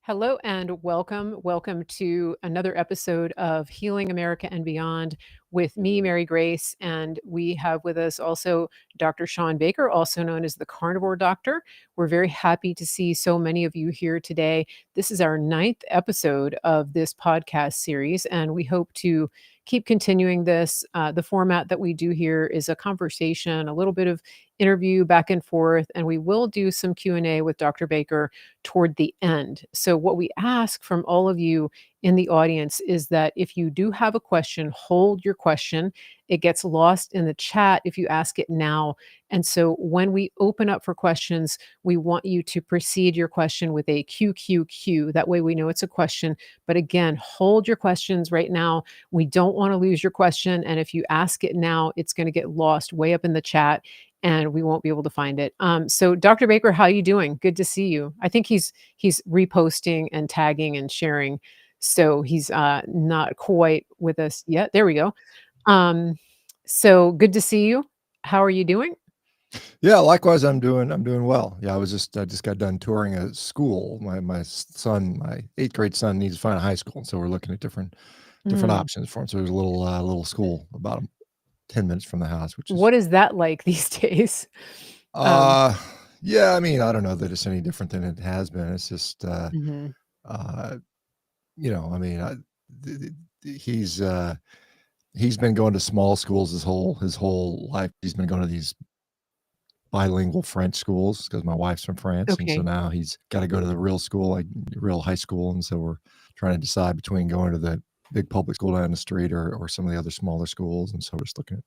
Hello and welcome. Welcome to another episode of Healing America and Beyond with me, Mary Grace. And we have with us also Dr. Shawn Baker, also known as the Carnivore Doctor. We're very happy to see so many of you here today. This is our ninth episode of this podcast series, and we hope to keep continuing this. The format that we do here is a conversation, a little bit of interview back and forth, and we will do some Q&A with Dr. Baker toward the end. So, what we ask from all of you in the audience is that if you do have a question, hold your question. It gets lost in the chat if you ask it now. And so, when we open up for questions, we want you to precede your question with a QQQ. That way, we know it's a question. But again, hold your questions right now. We don't want to lose your question. And if you ask it now, it's going to get lost way up in the chat and we won't be able to find it. So Dr. Baker, how you doing? Good to see you. I think he's reposting and tagging and sharing. So he's not quite with us yet. There we go. So good to see you. How are you doing? Yeah, likewise, I'm doing well. Yeah, I just got done touring a school. My son, my 8th grade son, needs to find a high school, so we're looking at different options for him. So there's a little school about 10 minutes from the house, which is What is that like these days? yeah. I mean, I don't know that it's any different than it has been. It's just Mhm. I mean, he's been going to small schools his whole life. He's been going to these bilingual French schools because my wife's from France, and so Okay. now he's got to go to the real school, like real high school, and so we're trying to decide between going to the big public school down the street or some of the other smaller schools, and so we're just looking at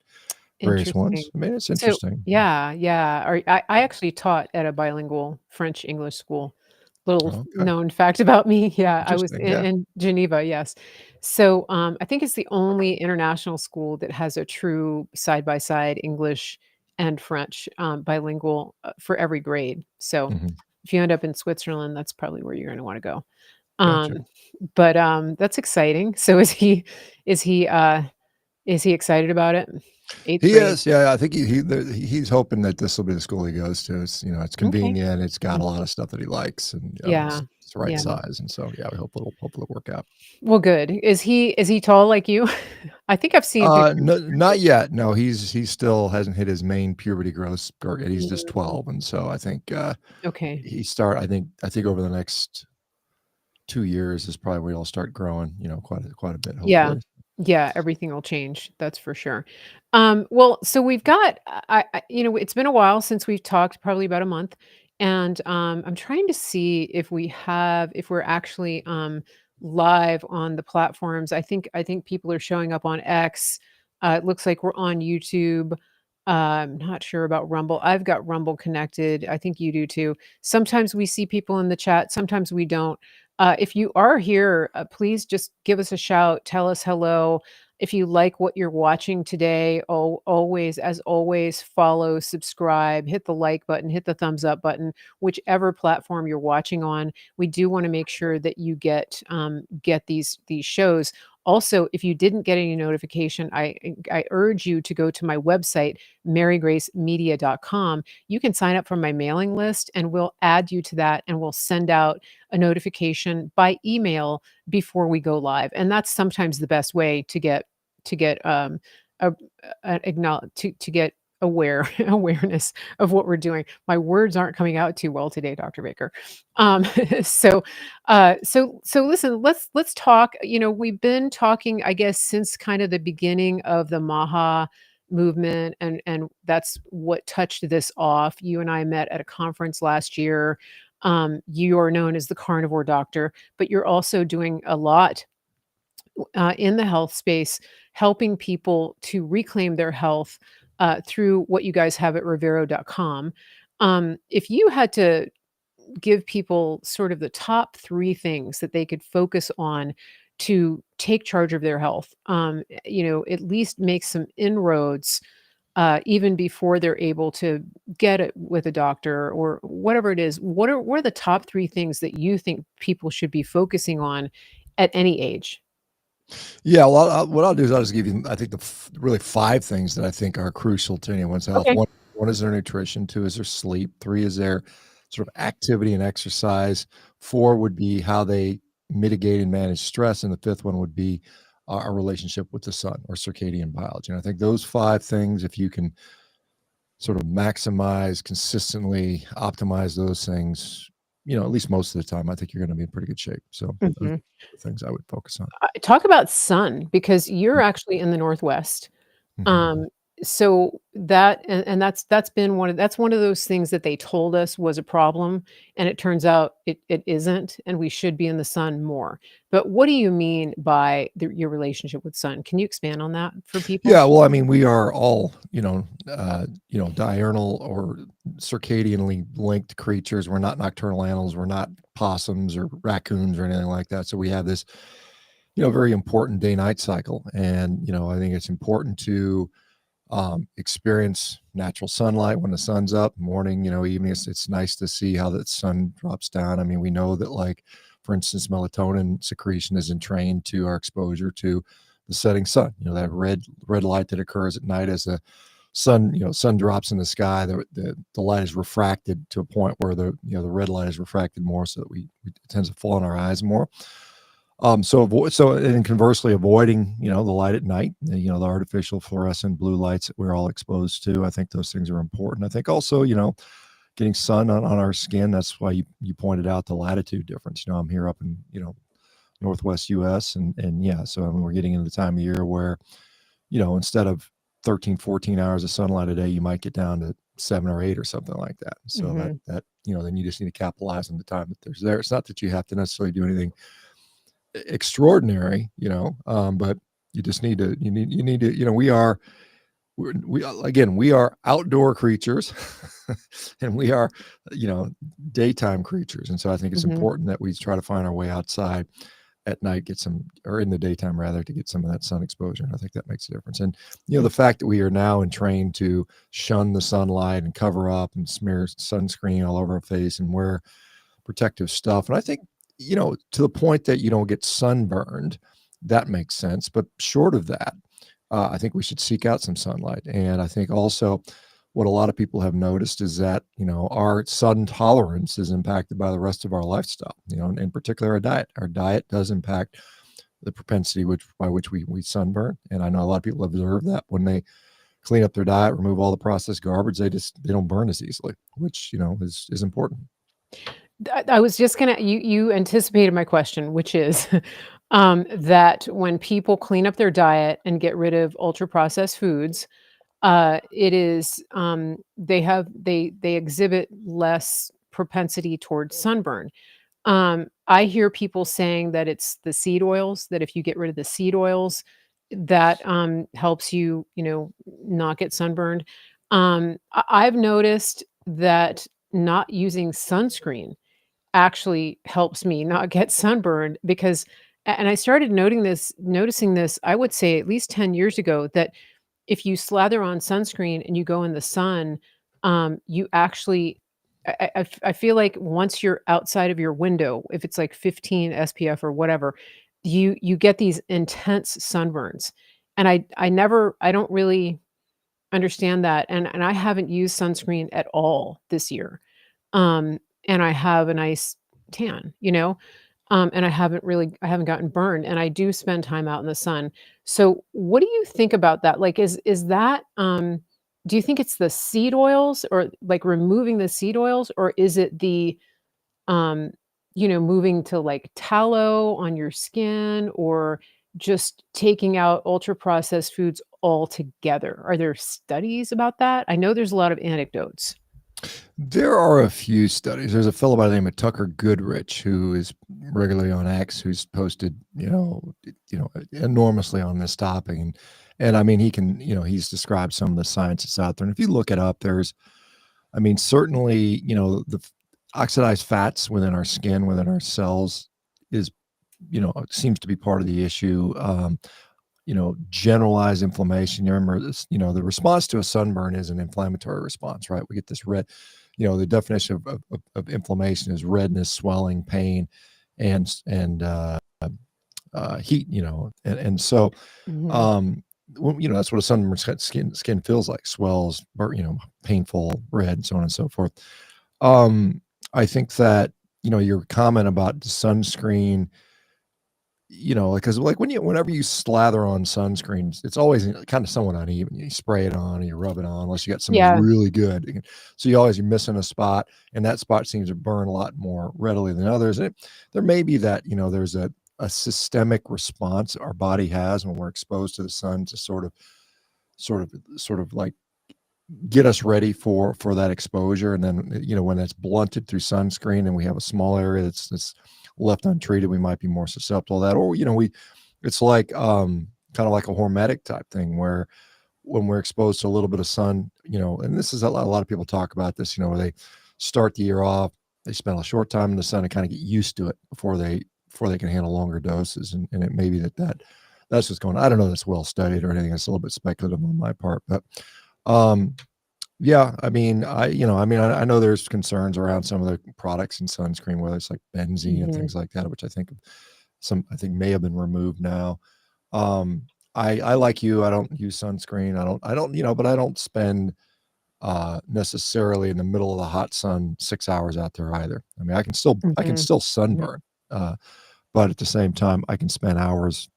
various Interesting. ones. I mean, it's So interesting. yeah. I actually taught at a bilingual French English school. Little Oh, okay, known fact about me. Yeah, I was interesting. Yeah. in Geneva, yes. So I think it's the only international school that has a true side by side English and French bilingual for every grade. So Hmm. if you end up in Switzerland, that's probably where you're going to want to go. Gotcha. But that's exciting. So is he uh is he excited about it? Eighth He grade. is. Yeah, I think he's hoping that this will be the school he goes to. It's Okay. convenient. It's got a Mhm. lot of stuff that he likes, and Yeah. it's the right Yeah. size. And so yeah, we hope it'll work out. Well, good. Is he tall like you? I think I've seen pictures. No, not yet. No, he still hasn't hit his main puberty growth spurt yet. He's just Mm, 12, and so I think okay. I think over the next 2 years is probably where he'll start growing. Quite a bit, Yeah. hopefully. Yeah, everything will change, that's for sure. Well, so we've got it's been a while since we've talked, probably about a month, and, I'm trying to see if we're actually, live on the platforms. I think people are showing up on X. It looks like we're on YouTube. I'm not sure about Rumble. I've got Rumble connected. I think you do too. Sometimes we see people in the chat, sometimes we don't. If you are here, please just give us a shout. Tell us hello. If you like what you're watching today, as always, follow, subscribe, hit the like button, hit the thumbs up button, whichever platform you're watching on. We do want to make sure that you get these shows. Also, if you didn't get any notification, I urge you to go to my website, marygracemedia.com. You can sign up for my mailing list, and we'll add you to that, and we'll send out a notification by email before we go live. And that's sometimes the best way to get a, to get awareness of what we're doing. My words aren't coming out too well today, Dr. Baker. Um, so so listen, let's talk. We've been talking, I guess, since kind of the beginning of the Maha movement, and that's what touched this off. You and I met at a conference last year. You are known as the carnivore doctor, but you're also doing a lot in the health space, helping people to reclaim their health through what you guys have at Rivero.com. If you had to give people sort of the top three things that they could focus on to take charge of their health, at least make some inroads even before they're able to get it with a doctor or whatever it is. What are the top three things that you think people should be focusing on at any age? Yeah, well, what I'll do is I'll just give you, I think, really 5 things that I think are crucial to anyone's health. Okay. One is their nutrition. 2 is their sleep. 3 is their sort of activity and exercise. 4 would be how they mitigate and manage stress, and the fifth one would be our relationship with the sun or circadian biology. And I think those 5 things, if you can sort of maximize, consistently optimize those things, at least most of the time, I think you're going to be in pretty good shape. So those Mhm. are the things I would focus on. Talk about sun, because you're actually in the Northwest. Mm-hmm. Um, so that and that's been that's one of those things that they told us was a problem, and it turns out it isn't, and we should be in the sun more. But what do you mean by your relationship with sun? Can you expand on that for people? Yeah, well, I mean, we are all, diurnal or circadianly linked creatures. We're not nocturnal animals. We're not possums or raccoons or anything like that. So we have this, very important day-night cycle. And, I think it's important to experience natural sunlight when the sun's up, morning, evening. It's nice to see how the sun drops down. I mean, we know that, like, for instance, melatonin secretion is entrained to our exposure to the setting sun. That red light that occurs at night as the sun drops in the sky. The light is refracted to a point where the red light is refracted more, so that it tends to fall in our eyes more. And conversely, avoiding, the light at night, the artificial fluorescent blue lights that we're all exposed to. I think those things are important. I think also, getting sun on our skin. That's why you pointed out the latitude difference. I'm here up in, Northwest US, and yeah, so I mean, we're getting into the time of year where, instead of 13, 14 hours of sunlight a day, you might get down to 7 or 8 or something like that. So Mhm. then you just need to capitalize on the time that there's there. It's not that you have to necessarily do anything extraordinary, but you just need to, we are outdoor creatures and we are, daytime creatures. And so I think it's Mhm. important that we try to find our way outside at night, or in the daytime rather, to get some of that sun exposure. And I think that makes a difference. And, the fact that we are now trained to shun the sunlight and cover up and smear sunscreen all over our face and wear protective stuff. And I think, to the point that you don't get sunburned, that makes sense. But short of that, I think we should seek out some sunlight. And I think also what a lot of people have noticed is that, our sun tolerance is impacted by the rest of our lifestyle, and in particular our diet. Our diet does impact the propensity by which we sunburn. And I know a lot of people observe that when they clean up their diet, remove all the processed garbage, they don't burn as easily, which, is important. I was just gonna you anticipated my question, which is, that when people clean up their diet and get rid of ultra processed foods, it is, they exhibit less propensity towards sunburn. I hear people saying that it's the seed oils, that if you get rid of the seed oils, that, helps you, not get sunburned. I've noticed that not using sunscreen actually helps me not get sunburned, because and I started noticing this, I would say at least 10 years ago, that if you slather on sunscreen and you go in the sun, you actually I feel like once you're outside of your window, if it's like 15 SPF or whatever, you get these intense sunburns. And I don't really understand that, and I haven't used sunscreen at all this year. Um, and I have a nice tan, and I haven't gotten burned, and I do spend time out in the sun. So, what do you think about that? Like, is that, do you think it's the seed oils, or, like, removing the seed oils, or is it the, um, moving to, like, tallow on your skin, or just taking out ultra processed foods altogether? Are there studies about that? I know there's a lot of anecdotes. There are a few studies. There's a fellow by the name of Tucker Goodrich who is regularly on X, who's posted, enormously on this topic, and I mean, he's described some of the science that's out there. And if you look it up, I mean, certainly, oxidized fats within our skin, within our cells, is, seems to be part of the issue. Generalized inflammation. You remember this, the response to a sunburn is an inflammatory response, right? We get this red, the definition of inflammation is redness, swelling, pain, and heat, and so, Mhm. um, that's what a sunburned skin feels like, swells, painful, red, and so on and so forth. Um, I think that, your comment about the sunscreen, because like whenever you slather on sunscreens, it's always kind of somewhat uneven. You spray it on, or you rub it on, unless you got some that's Yeah. really good. So you're missing a spot, and that spot seems to burn a lot more readily than others. And there may be that there's a systemic response our body has when we're exposed to the sun to sort of like get us ready for that exposure, and then, when it's blunted through sunscreen and we have a small area that's left untreated, we might be more susceptible to that. Or, we it's like, kinda like a hormetic type thing where when we're exposed to a little bit of sun, and this is a lot of people talk about this, where they start the year off, they spend a short time in the sun and kinda get used to it before they can handle longer doses, and it may be that's what's going on. I don't know if that's well studied or anything, it's a little bit speculative on my part, but, um yeah, I mean, I know there's concerns around some of the products in sunscreen, whether it's like benzene and Mhm. things like that, which I think may have been removed now. Um, I like you, I don't use sunscreen. I don't, but I don't spend necessarily in the middle of the hot sun 6 hours out there either. I mean, I can Mhm. still Mhm. sunburn, but at the same time, I can spend hours,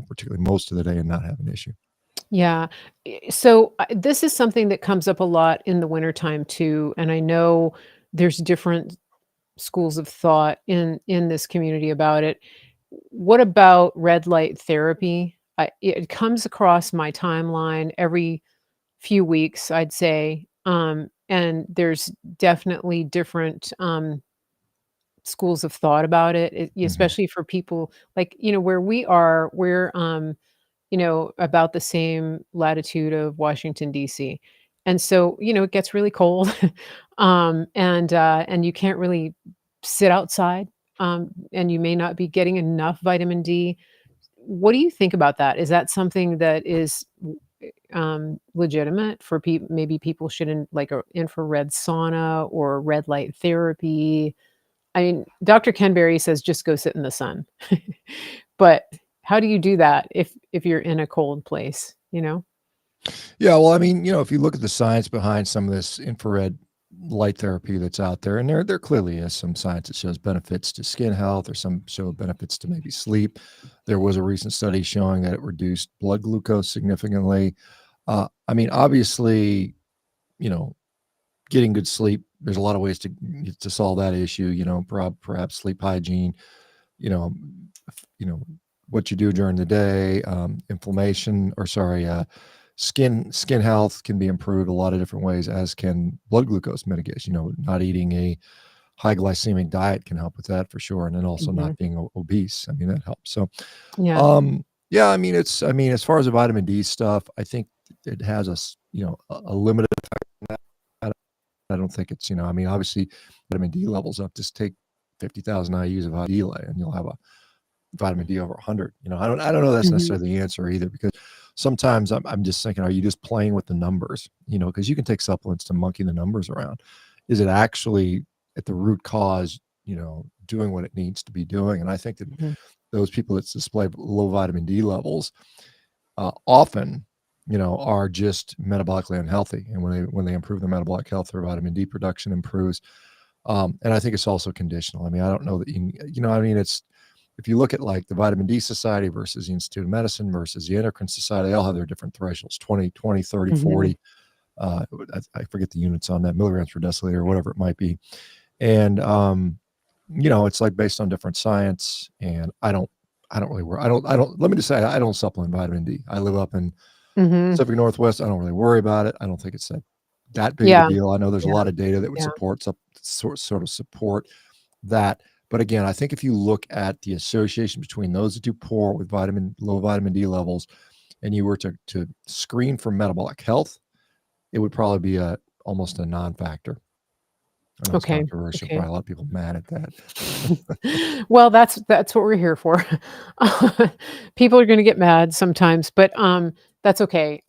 particularly most of the day and not have an issue. Yeah. So, this is something that comes up a lot in the wintertime too, and I know there's different schools of thought in this community about it. What about red light therapy? It comes across my timeline every few weeks, I'd say, and there's definitely different, schools of thought about it, Mhm, especially for people like, where we are, we're, about the same latitude of Washington, DC. And so, it gets really cold. And you can't really sit outside, and you may not be getting enough vitamin D. What do you think about that? Is that something that is legitimate for people? Maybe people should like a infrared sauna or red light therapy. I mean, Dr. Ken Berry says just go sit in the sun. But how do you do that if you're in a cold place, you know? Yeah, well, I mean, if you look at the science behind some of this infrared light therapy that's out there, and there clearly is some science that shows benefits to skin health, or some show benefits to maybe sleep. There was a recent study showing that it reduced blood glucose significantly. I mean, obviously, you know, getting good sleep. There's a lot of ways to solve that issue. Perhaps sleep hygiene. You know, you know what you do during the day, inflammation, or sorry, skin health can be improved a lot of different ways, as can blood glucose mitigation. Not eating a high glycemic diet can help with that for sure, and then also Mhm. not being obese. I mean, that helps. So, Yeah. yeah, I mean, as far as the vitamin D stuff, I think it has a limited effect. I don't think it's, I mean, obviously, vitamin D levels up. Just take 50,000 IUs of vitamin D, and you'll have a vitamin D over 100. I don't know that's Mhm. necessarily the answer either, because sometimes I'm just thinking, are you just playing with the numbers? Because you can take supplements to monkey the numbers around. Is it actually at the root cause, doing what it needs to be doing? And I think that Mhm. those people that display low vitamin D levels often, are just metabolically unhealthy. And when they improve their metabolic health, their vitamin D production improves. And I think it's also conditional. I mean, I don't know that I mean, it's if you look at like the Vitamin D Society versus the Institute of Medicine versus the Endocrine Society, they all have their different thresholds: 20, 20, 30, Mhm. 40. I forget the units on that, milligrams per deciliter, or whatever it might be. And it's like based on different science. And I don't really worry. Let me just say, I don't supplement vitamin D. I live up in Mhm. Pacific Northwest. I don't really worry about it. I don't think it's that big of a Yeah. deal. I know there's a Yeah. lot of data that would Yeah. support that. But again, I think if you look at the association between those that do poor with low vitamin D levels, and you were to screen for metabolic health, it would probably be almost a non-factor. I know it's Okay. controversial, Okay. probably a lot of people mad at that. Well, that's what we're here for. People are gonna get mad sometimes, but, that's okay.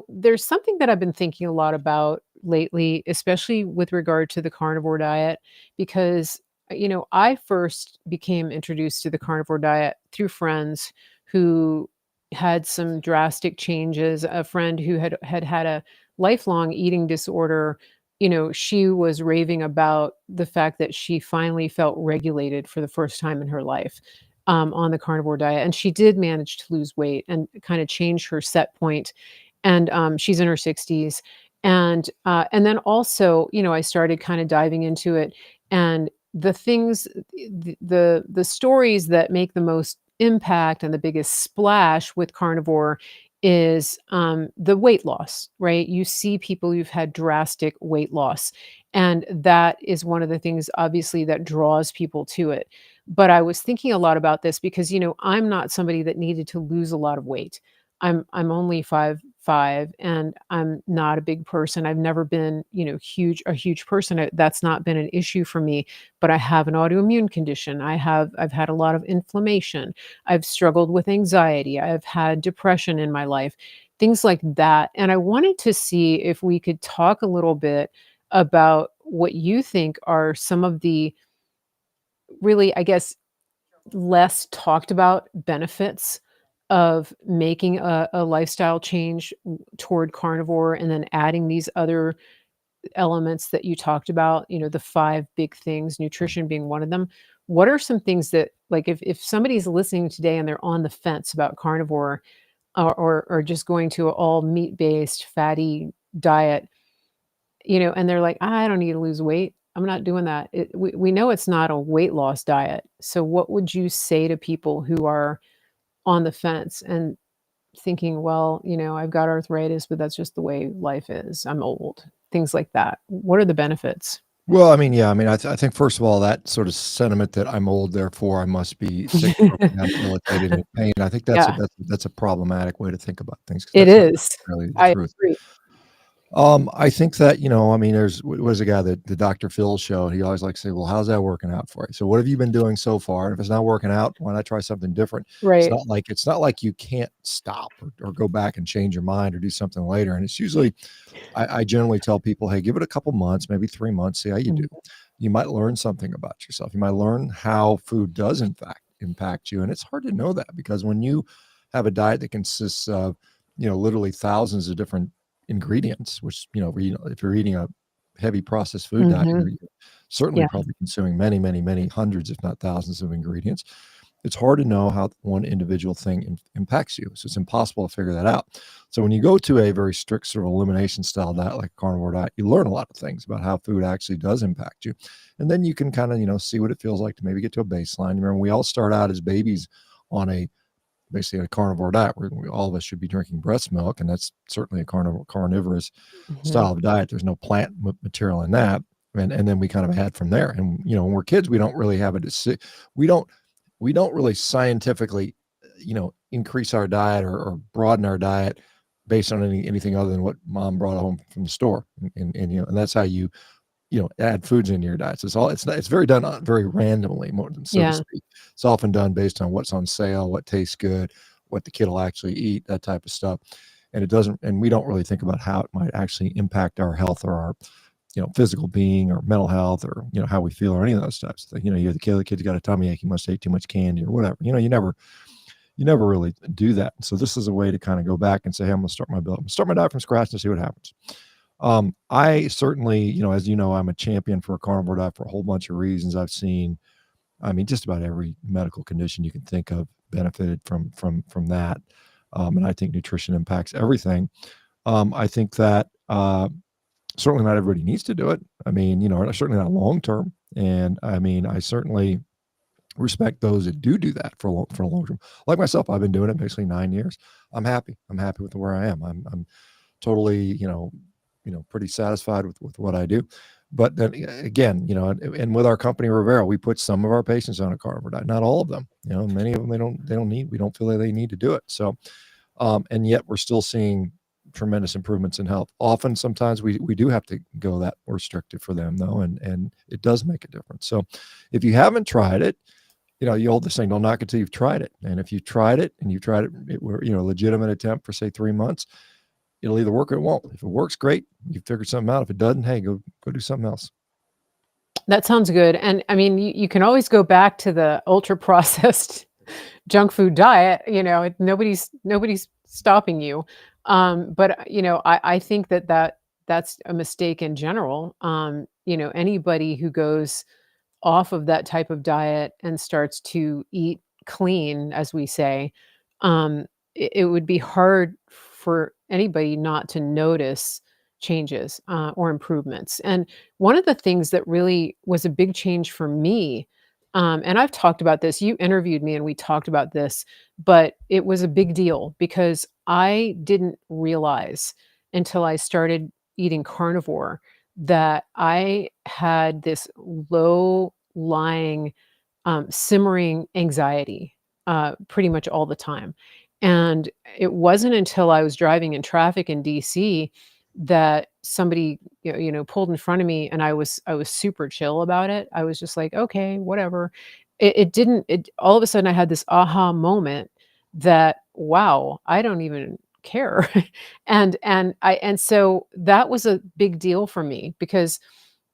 There's something that I've been thinking a lot about lately, especially with regard to the carnivore diet, because, I first became introduced to the carnivore diet through friends who had some drastic changes. A friend who had had a lifelong eating disorder, she was raving about the fact that she finally felt regulated for the first time in her life, on the carnivore diet, and she did manage to lose weight and kinda change her set point, and, she's in her 60s, and then also, I started kinda diving into it, and the things the stories that make the most impact and the biggest splash with carnivore is, the weight loss, right? You see people who've had drastic weight loss, and that is one of the things, obviously, that draws people to it. But I was thinking a lot about this because, I'm not somebody that needed to lose a lot of weight. I'm only 5'5", and I'm not a big person. I've never been, a huge person. That's not been an issue for me, but I have an autoimmune condition. I've had a lot of inflammation. I've struggled with anxiety. I've had depression in my life, things like that. And I wanted to see if we could talk a little bit about what you think are some of the really, I guess, less talked about benefits of making a lifestyle change toward carnivore and then adding these other elements that you talked about, the 5 big things, nutrition being one of them. What are some things that, like, if somebody's listening today and they're on the fence about carnivore, or just going to an all meat-based fatty diet, and they're like, "I don't need to lose weight. I'm not doing that." We know it's not a weight loss diet. So what would you say to people who are on the fence and thinking, "Well, I've got arthritis, but that's just the way life is. I'm old." Things like that. What are the benefits? Well, I mean, yeah, I mean, I think first of all, that sort of sentiment that I'm old, therefore I must be sick, broken down, debilitated, and in pain, I think Yeah, that's a problematic way to think about things because it that's not is. necessarily the I truth. agree. I think that, I mean, was a guy that the Dr. Phil show, he always likes to say, "Well, how's that working out for you? So what have you been doing so far? And if it's not working out, why not try something different?" Right. It's not like you can't stop or go back and change your mind or do something later. And it's usually I generally tell people, "Hey, give it a couple months, maybe 3 months, see how you do." Mhm. You might learn something about yourself. You might learn how food does in fact impact you. And it's hard to know that because when you have a diet that consists of, literally thousands of different ingredients, which, if you're eating a heavy processed food diet, Mhm. you're certainly Yeah. probably consuming many, many, many hundreds, if not thousands of ingredients. It's hard to know how one individual thing impacts you. So it's impossible to figure that out. So when you go to a very strict sort of elimination style diet, like a carnivore diet, you learn a lot of things about how food actually does impact you. And then you can kind of, see what it feels like to maybe get to a baseline. Remember, we all start out as babies on basically a carnivore diet where all of us should be drinking breast milk. And that's certainly a carnivorous Mhm. style of diet. There's no plant material in that. And then we kind of had from there. And, when we're kids, we don't really have a decision. We don't, we don't really scientifically, increase our diet or broaden our diet based on anything other than what mom brought home from the store. And that's how add foods into your diet. So it's very done very randomly, more than so to Yeah. speak. It's often done based on what's on sale, what tastes good, what the kid will actually eat, that type of stuff. And we don't really think about how it might actually impact our health or our, physical being or mental health or, how we feel or any of those types of things. You're the kid's got a tummy ache, he must ate too much candy or whatever. You never really do that. So this is a way to kind of go back and say, hey, I'm gonna start my diet from scratch and see what happens. I certainly, as you know, I'm a champion for a carnivore diet for a whole bunch of reasons. I mean, just about every medical condition you can think of benefited from that. And I think nutrition impacts everything. I think that certainly not everybody needs to do it. I mean, certainly not long term. And I mean, I certainly respect those that do that for a long term. Like myself, I've been doing it basically 9 years. I'm happy. I'm happy with where I am. I'm totally, pretty satisfied with what I do. But then again, and with our company Rivera, we put some of our patients on a carnivore diet, not all of them. Many of them we don't feel that they need to do it. So, and yet we're still seeing tremendous improvements in health. Often, sometimes we do have to go that restrictive for them though, and it does make a difference. So, if you haven't tried it, you old this saying, don't knock it till you've tried it. And if you've tried it and you've tried it were, a legitimate attempt for say 3 months, it'll either work or it won't. If it works, great. You figured something out. If it doesn't, hey, go do something else. That sounds good, and, I mean, you can always go back to the ultra processed junk food diet, nobody's stopping you, but, I think that that's a mistake in general. Anybody who goes off of that type of diet and starts to eat clean, as we say, it would be hard for anybody not to notice changes or improvements. And one of the things that really was a big change for me, and I've talked about this, you interviewed me and we talked about this, but it was a big deal because I didn't realize until I started eating carnivore that I had this low lying, simmering anxiety pretty much all the time. And it wasn't until I was driving in traffic in DC that somebody pulled in front of me and I was super chill about it. I was just like, okay, whatever. It didn't it all of a sudden I had this aha moment that wow, I don't even care. And so that was a big deal for me because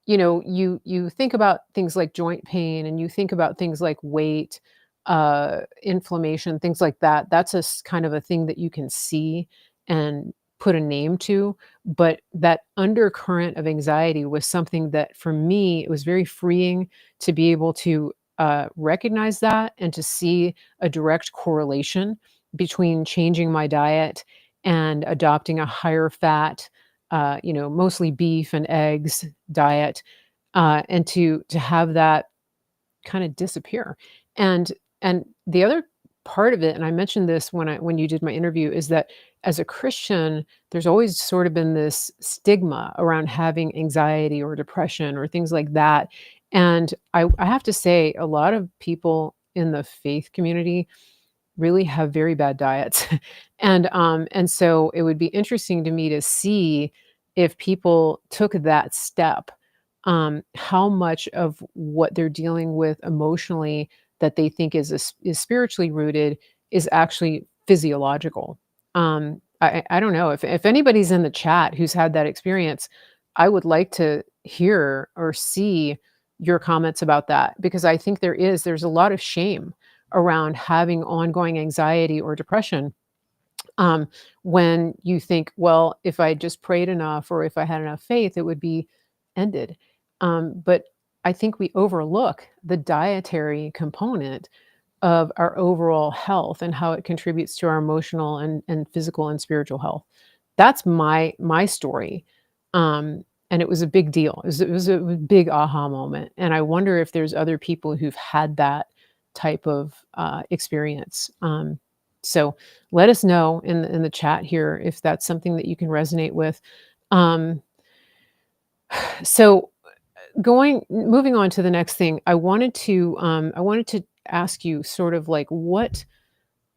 you think about things like joint pain and you think about things like weight, inflammation, things like that. That's kind of a thing that you can see and put a name to. But that undercurrent of anxiety was something that for me, it was very freeing to be able to recognize that and to see a direct correlation between changing my diet and adopting a higher fat, mostly beef and eggs diet, and to have that kind of disappear. And and the other part of it, and I mentioned this when you did my interview, is that as a Christian, there's always sort of been this stigma around having anxiety or depression or things like that. And I have to say, a lot of people in the faith community really have very bad diets. And so it would be interesting to me to see if people took that step, how much of what they're dealing with emotionally that they think is spiritually rooted is actually physiological. I don't know if anybody's in the chat who's had that experience. I would like to hear or see your comments about that because I think there's a lot of shame around having ongoing anxiety or depression, um, when you think, well, if I just prayed enough or if I had enough faith, it would be ended. But I think we overlook the dietary component of our overall health and how it contributes to our emotional and physical and spiritual health. That's my story. And it was a big deal. It was a big aha moment. And I wonder if there's other people who've had that type of experience. So let us know in the chat here if that's something that you can resonate with. Um, so going moving on to the next thing, I wanted to ask you sort of like what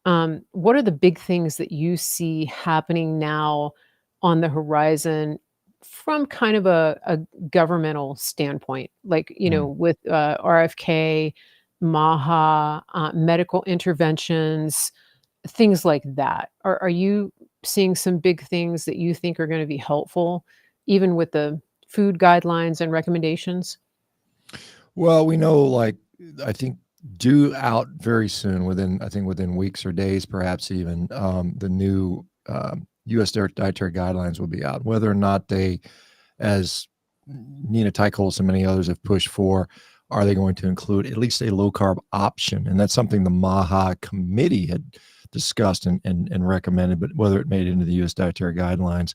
are the big things that you see happening now on the horizon from kind of a governmental standpoint, like Mm. with RFK, MAHA, medical interventions, things like that. Are you seeing some big things that you think are going to be helpful, even with the food guidelines and recommendations? Well, we know, like, I think due out very soon, I think within weeks or days, perhaps even, the new, US dietary guidelines will be out. Whether or not they, as Nina Teicholz and many others have pushed for, are they going to include at least a low carb option? And that's something the MAHA committee had discussed and recommended, but whether it made it into the US dietary guidelines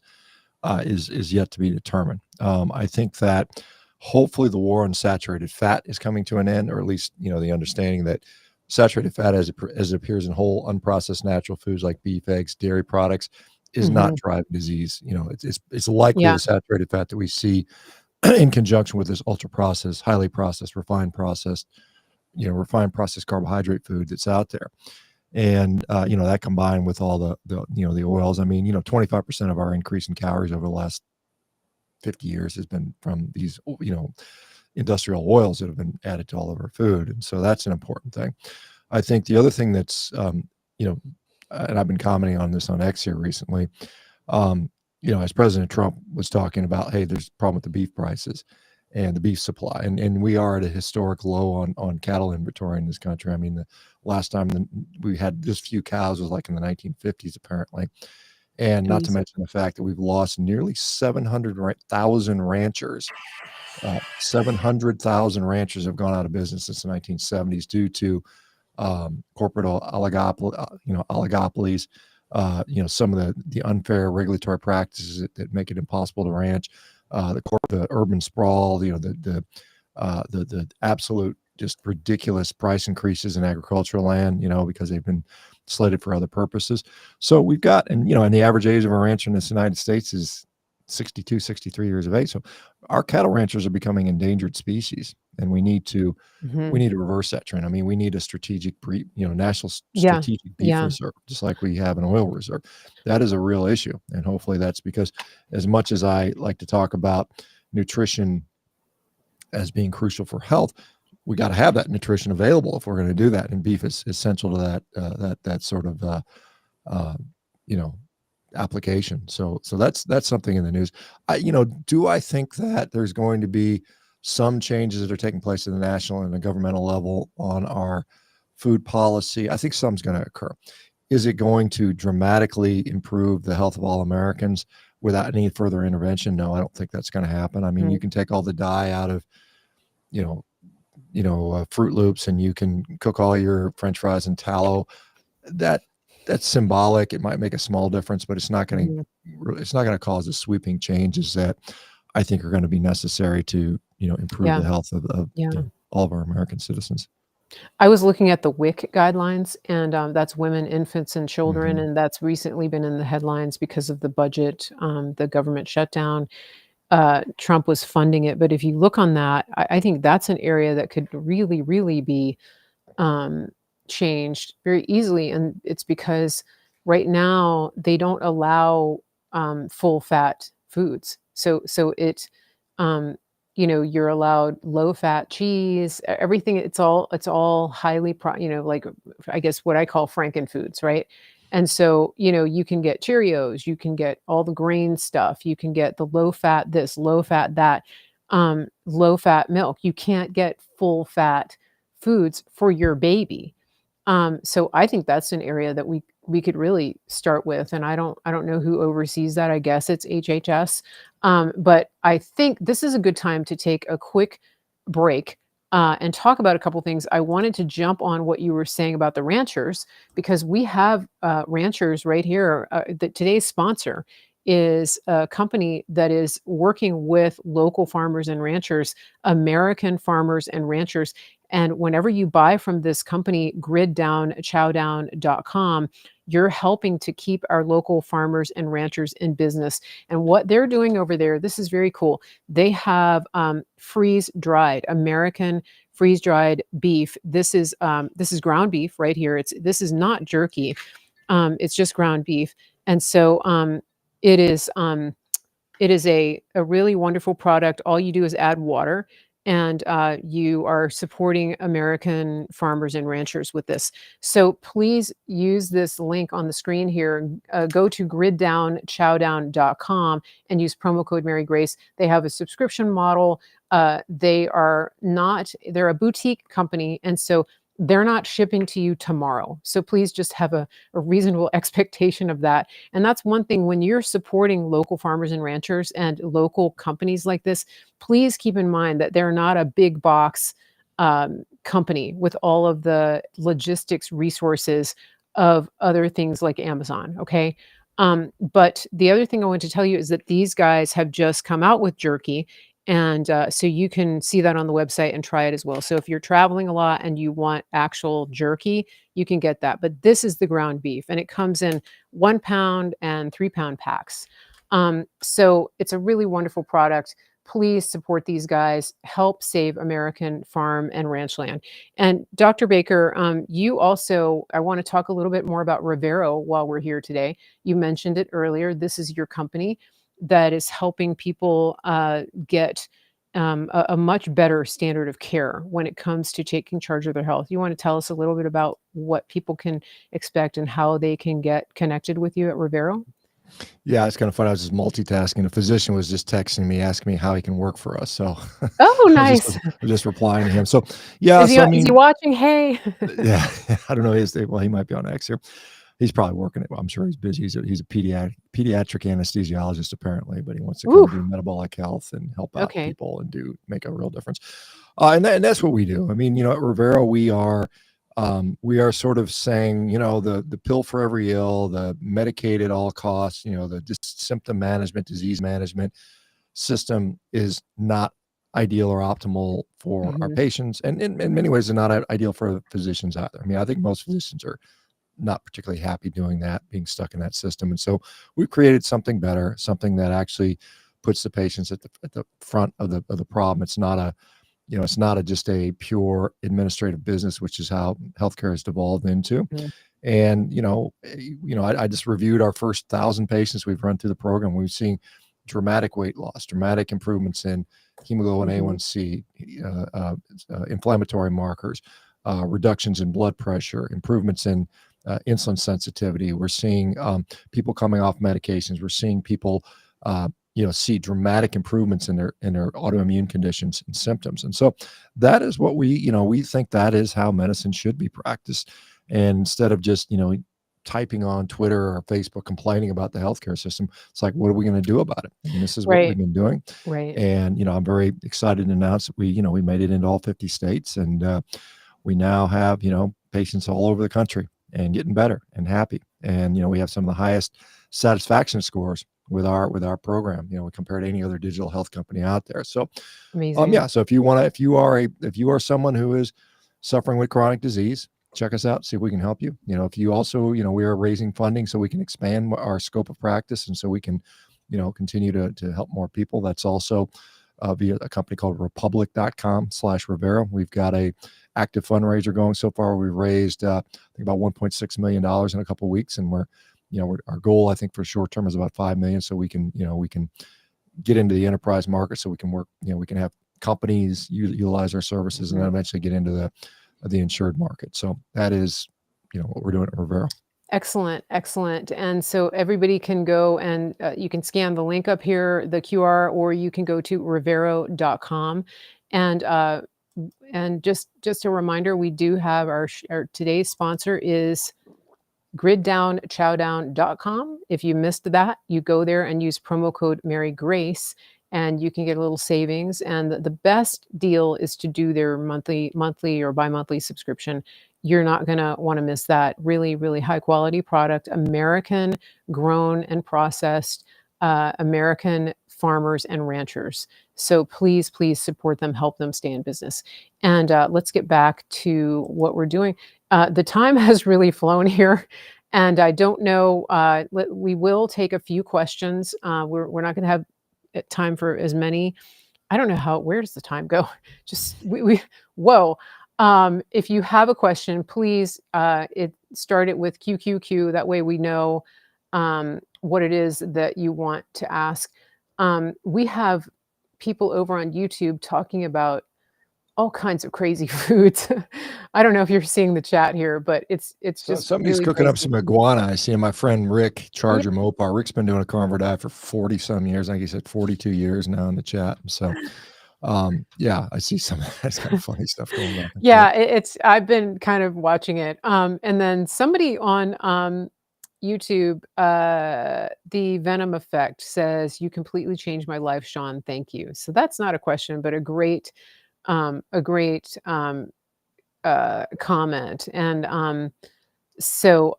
is yet to be determined. I think that hopefully the war on saturated fat is coming to an end, or at least the understanding that saturated fat, as it appears in whole unprocessed natural foods like beef, eggs, dairy products, is not Mhm. driving disease. It's likely Yeah. the saturated fat that we see in conjunction with this ultra processed, highly processed, refined processed carbohydrate food that's out there. And, that combined with all the oils, I mean, 25% of our increase in calories over the last 50 years has been from these, industrial oils that have been added to all of our food. And so that's an important thing. I think the other thing that's, you know, and I've been commenting on this on X here recently, um, as President Trump was talking about, hey, there's a problem with the beef prices and the beef supply, and we are at a historic low on cattle inventory in this country. I mean, the last time we had this few cows was like in the 1950s, apparently, and not to Amazing. mention the fact that we've lost nearly 700,000 ranchers. 700,000 ranchers have gone out of business since the 1970s due to corporate oligopolies, some of the unfair regulatory practices that make it impossible to ranch, the urban sprawl, the absolute just ridiculous price increases in agricultural land, because they've been slated for other purposes. So we've got, and the average age of a rancher in the United States is 62, 63 years of age. So our cattle ranchers are becoming endangered species, and we Mhm. need to reverse that trend. I mean, we need a national Yeah. strategic beef Yeah. reserve, just like we have an oil reserve. That is a real issue. And hopefully that's because, as much as I like to talk about nutrition as being crucial for health, we got to have that nutrition available if we're going to do that. And beef is essential to that sort of, uh, you know, application. So that's something in the news. Do I think that there's going to be some changes that are taking place at the national and the governmental level on our food policy? I think some's going to occur. Is it going to dramatically improve the health of all Americans without any further intervention? No, I don't think that's going to happen. I mean, Mm. you can take all the dye out of, you know, Fruit Loops, and you can cook all your French fries in tallow. That that's symbolic. It might make a small difference, but Mhm. it's not going to cause the sweeping changes that I think are going to be necessary to, improve Yeah. the health of Yeah. all of our American citizens. I was looking at the WIC guidelines, and, that's women, infants, and children, Mhm. and that's recently been in the headlines because of the budget, the government shutdown. Trump was funding it, but if you look on that, I think that's an area that could really, really be um, changed very easily, and it's because right now they don't allow full fat foods. So um, you're allowed low fat cheese, everything. It's all highly like I guess what I call Franken foods, right? And so you can get Cheerios, you can get all the grain stuff, you can get the low fat this, low fat that, low fat milk. You can't get full fat foods for your baby. So I think that's an area that we could really start with, and I don't know who oversees that. I guess it's HHS, but I think this is a good time to take a quick break and talk about a couple things. I wanted to jump on what you were saying about the ranchers because we have ranchers right here. Today's sponsor is a company that is working with local farmers and ranchers, American farmers and ranchers, and whenever you buy from this company, griddownchowdown.com, you're helping to keep our local farmers and ranchers in business. And what they're doing over there, this is very cool. They have freeze dried American freeze dried beef. This is ground beef right here. This is not jerky. It's just ground beef. And so it is. It is a really wonderful product. All you do is add water, and you are supporting American farmers and ranchers with this. So please use this link on the screen here. Go to griddownchowdown.com and use promo code Mary Grace. They have a subscription model. They're a boutique company, and so they're not shipping to you tomorrow. So please just have a reasonable expectation of that. And that's one thing when you're supporting local farmers and ranchers and local companies like this, please keep in mind that they're not a big box company with all of the logistics resources of other things like Amazon. Okay. But the other thing I want to tell you is that these guys have just come out with jerky. And so you can see that on the website and try it as well. So if you're traveling a lot and you want actual jerky, you can get that. But this is the ground beef, and it comes in 1 pound and 3 pound packs. So it's a really wonderful product. Please support these guys, help save American farm and ranch land. And Dr. Baker, I want to talk a little bit more about Rivero while we're here today. You mentioned it earlier. This is your company that is helping people get a much better standard of care when it comes to taking charge of their health. You want to tell us a little bit about what people can expect and how they can get connected with you at Rivero? Yeah, it's kind of fun. I was just multitasking. A physician was just texting me, asking me how he can work for us. So Oh, I nice. was just replying to him. So yeah, Is he so I is he mean, watching? Hey. yeah, I don't know. He might be on X here. He's probably working it. I'm sure he's busy. He's a pediatric anesthesiologist apparently, but he wants to kind Ooh, of do metabolic health and help out okay. people and make a real difference. And that's what we do. I mean, at Rivera, we are sort of saying, the pill for every ill, the Medicaid at all costs, the just symptom management, disease management system is not ideal or optimal for our Mhm. patients, and in many ways, they're not ideal for physicians either. I mean, I think most physicians are not particularly happy doing that, being stuck in that system. And so we've created something better, something that actually puts the patients at the front of the problem. It's not just a pure administrative business, which is how healthcare has devolved into. Mhm. And I just reviewed our first 1,000 patients we've run through the program. We've seen dramatic weight loss, dramatic improvements in hemoglobin Mhm. A1C, inflammatory markers, reductions in blood pressure, improvements in insulin sensitivity. We're seeing people coming off medications. We're seeing people, see dramatic improvements in their autoimmune conditions and symptoms. And so that is what we think that is how medicine should be practiced. And instead of just typing on Twitter or Facebook complaining about the healthcare system, it's like, what are we going to do about it? I mean, this is what we've Right, been doing. right. And I'm very excited to announce that we made it into all 50 states, and we now have patients all over the country and getting better and happy. And we have some of the highest satisfaction scores with our program. Compared to any other digital health company out there. So Amazing. yeah. So if you are someone who is suffering with chronic disease, check us out. See if we can help you. If you also, we are raising funding so we can expand our scope of practice, and so we can, continue to help more people. That's also via a company called republic.com/Rivera. We've got a active fundraiser going so far. We've raised, I think, about $1.6 million in a couple of weeks, and our goal, I think, for short term is about 5 million, so we can get into the enterprise market, so we can work, we can have companies utilize our services, and then Mhm. eventually get into the insured market. So that is, what we're doing at Rivera. Excellent, excellent. And so everybody can go and you can scan the link up here, the QR, or you can go to rivero.com. And just a reminder, we do have our today's sponsor is griddownchowdown.com. If you missed that, you go there and use promo code Mary Grace and you can get a little savings. And the best deal is to do their monthly or bi-monthly subscription. You're not going to want to miss that. Really, really high quality product, American grown and processed, American farmers and ranchers. So please, please support them, help them stay in business. And let's get back to what we're doing. The time has really flown here. And I don't know, we will take a few questions. We're not going to have time for as many. I don't know where does the time go? Just, whoa. If you have a question, please start it with QQQ. That way we know what it is that you want to ask. We have people over on YouTube talking about all kinds of crazy foods. I don't know if you're seeing the chat here, but it's So just somebody's really cooking up crazy. some iguana. I see my friend Rick, Oh, yeah. Charger Mopar. Rick's been doing a carnivore diet for 40 some years. I think he said 42 years now in the chat. So, yeah, I see some of that's kind of funny stuff going back and forth. Yeah, it's I've been kind of watching it. And then somebody on YouTube, the Venom Effect says, "You completely changed my life, Shawn. Thank you." So that's not a question, but a great comment. And so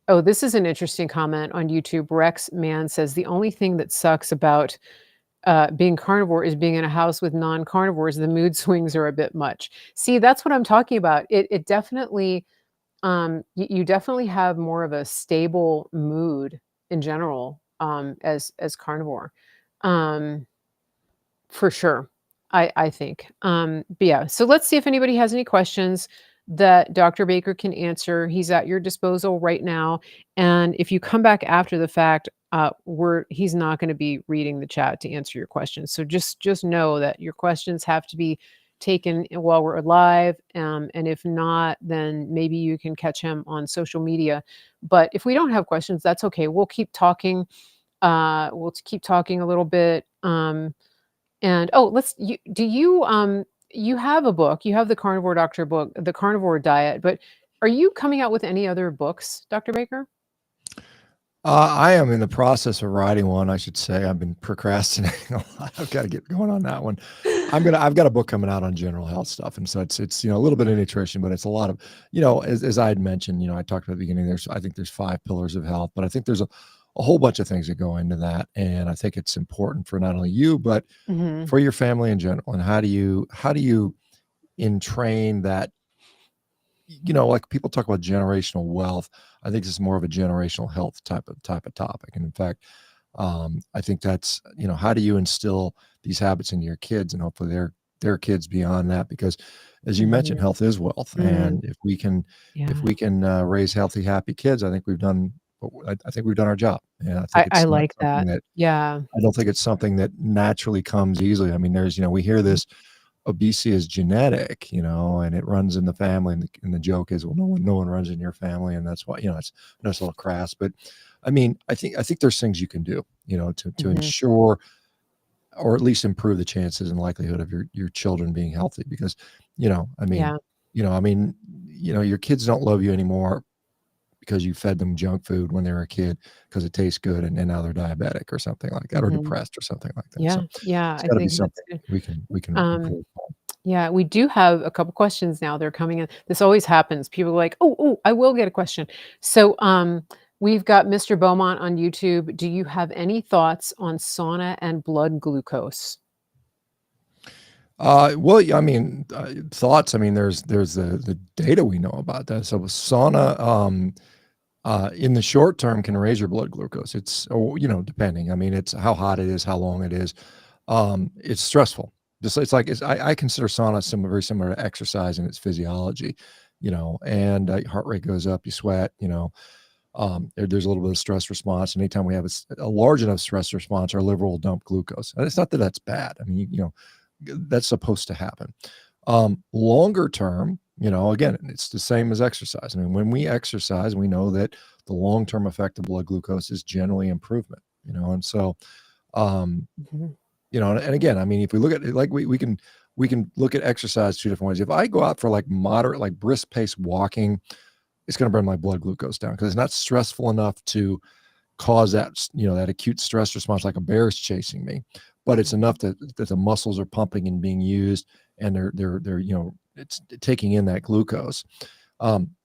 oh, this is an interesting comment on YouTube. Rex Man says the only thing that sucks about being carnivore is being in a house with non-carnivores. The mood swings are a bit much. See, that's what I'm talking about. It definitely, you definitely have more of a stable mood in general as carnivore, um, for sure. I think. But yeah, so let's see if anybody has any questions that Dr. Baker can answer. He's at your disposal right now, and if you come back after the fact, he's not going to be reading the chat to answer your questions. So just know that your questions have to be taken while we're live, and if not, then maybe you can catch him on social media. But if we don't have questions, that's okay. We'll keep talking. We'll keep talking a little bit. And oh, do you you have a book, you have the Carnivore Doctor book, The Carnivore Diet, but Are you coming out with any other books, Dr. Baker? I am in the process of writing one, I should say. I've been procrastinating a lot. I've gotta get going on that one. I've got a book coming out on general health stuff, and so it's, a little bit of nutrition, but it's a lot of as I had mentioned, I talked about at the beginning, I think there's 5 pillars of health, but I think there's a whole bunch of things that go into that, and I think it's important for not only you, but Mhm. for your family in general, and how do you entrain that like people talk about generational wealth. I think this is more of a generational health type of topic. And in fact, I think that's how do you instill these habits into your kids and hopefully their kids beyond that? Because as you Mhm. mentioned, health is wealth, Mm. and if we Yeah. can raise healthy, happy kids, I think we've done. I think we've done our job, and I think I it's not like something that. that Yeah. I don't think it's something that naturally comes easily. I mean, we hear Mhm. this obesity is genetic, and it runs in the family. And the joke is, well, no one runs in your family, and that's why it's a little crass. But I mean, I think there's things you can do, to Mhm. ensure or at least improve the chances and likelihood of your children being healthy. Because, I mean, Yeah. your kids don't love you anymore because you fed them junk food when they were a kid because it tastes good, and now they're diabetic or something like that, or Mhm. depressed or something like that. So Yeah, yeah, it's I got to be think that's something good. we can Um, improve on. yeah, we do have a couple questions now, they're coming in. This always happens. People are like, "Oh, oh, I will get a question." So, we've got Mr. Beaumont on YouTube. Do you have any thoughts on sauna and blood glucose? Well, yeah, I mean, thoughts. I mean, there's the data we know about that. So sauna, in the short term, can raise your blood glucose. Depending. I mean, it's how hot it is, how long it is. It's stressful. Just it's like I consider sauna very similar to exercise in its physiology. And heart rate goes up, you sweat. There's a little bit of stress response. And anytime we have a large enough stress response, our liver will dump glucose. And it's not that that's bad. I mean, that's supposed to happen. Longer term, again, it's the same as exercise. I mean, when we exercise, we know that the long term effect of blood glucose is generally improvement. And so, um, Mhm, and again, I mean, if we look at it, like we can look at exercise two different ways. If I go out for like moderate, like brisk pace walking, it's going to bring my blood glucose down because it's not stressful enough to cause that acute stress response like a bear is chasing me, but it's enough that the muscles are pumping and being used, and they're it's taking in that glucose.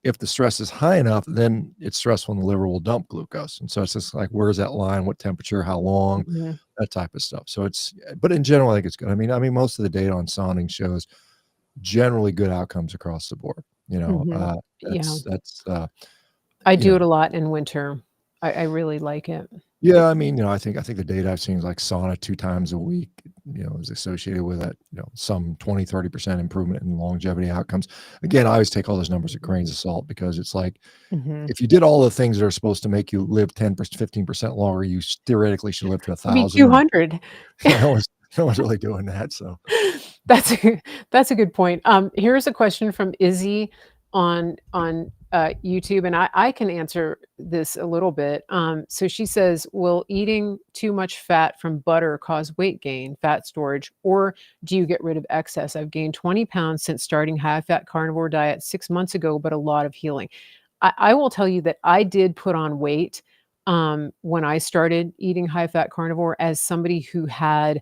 If the stress is high enough, then it's stressful and the liver will dump glucose. And so it's just like, where's that line? What temperature? How long? mhm, That type of stuff. So but in general, I think it's good. I mean, most of the data on sounding shows generally good outcomes across the board. mhm. Yeah, That's I you do it know, a lot in winter. I really like it. Yeah, I mean, I think the data I've seen is like sauna 2 times a week, is associated with that, some 20-30% improvement in longevity outcomes. Again, I always take all those numbers with Mhm, grains of salt because it's like, mhm. if you did all the things that are supposed to make you live 10%, 15% longer, you theoretically should live to Maybe 1,000, and 200. no one's really doing that, so That's a good point. Here's a question from Izzy on YouTube, and I can answer this a little bit. So she says, "Will eating too much fat from butter cause weight gain, fat storage, or do you get rid of excess? I've gained 20 pounds since starting high-fat carnivore diet 6 months ago, but a lot of healing." I will tell you that I did put on weight when I started eating high-fat carnivore as somebody who had,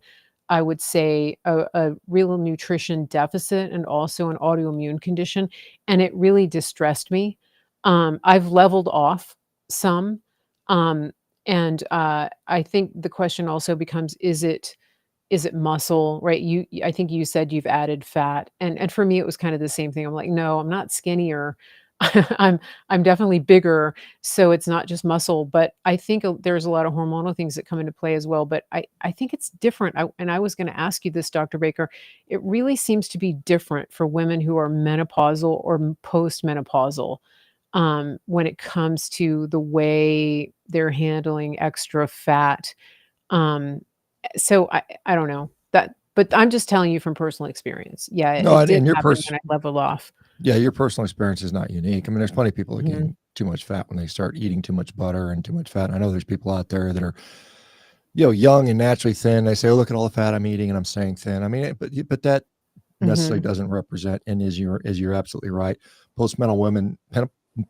I would say, a real nutrition deficit and also an autoimmune condition, and it really distressed me. I've leveled off some, um, and, I think the question also becomes, is it muscle, right? I think you said you've added fat, and for me, it was kind of the same thing. I'm like, "No, I'm not skinnier. I'm I'm definitely bigger, so it's not just muscle." But I think there's a lot of hormonal things that come into play as well, but I think it's different. I was gonna ask you this, Dr. Baker. It really seems to be different for women who are menopausal or postmenopausal, when it comes to the way they're handling extra fat. Um, so I don't know that, but I'm just telling you from personal experience. Yeah, no, it and did and your happen pers when I leveled off. yeah, your personal experience is not unique. I mean, there's plenty of people that Mhm, gain too much fat when they start eating too much butter and too much fat. I know there's people out there that are young and naturally thin. They say, "Oh, look at all the fat I'm eating and I'm staying thin." I mean, but that necessarily mhm, doesn't represent, and as you're absolutely right, postmenopausal women,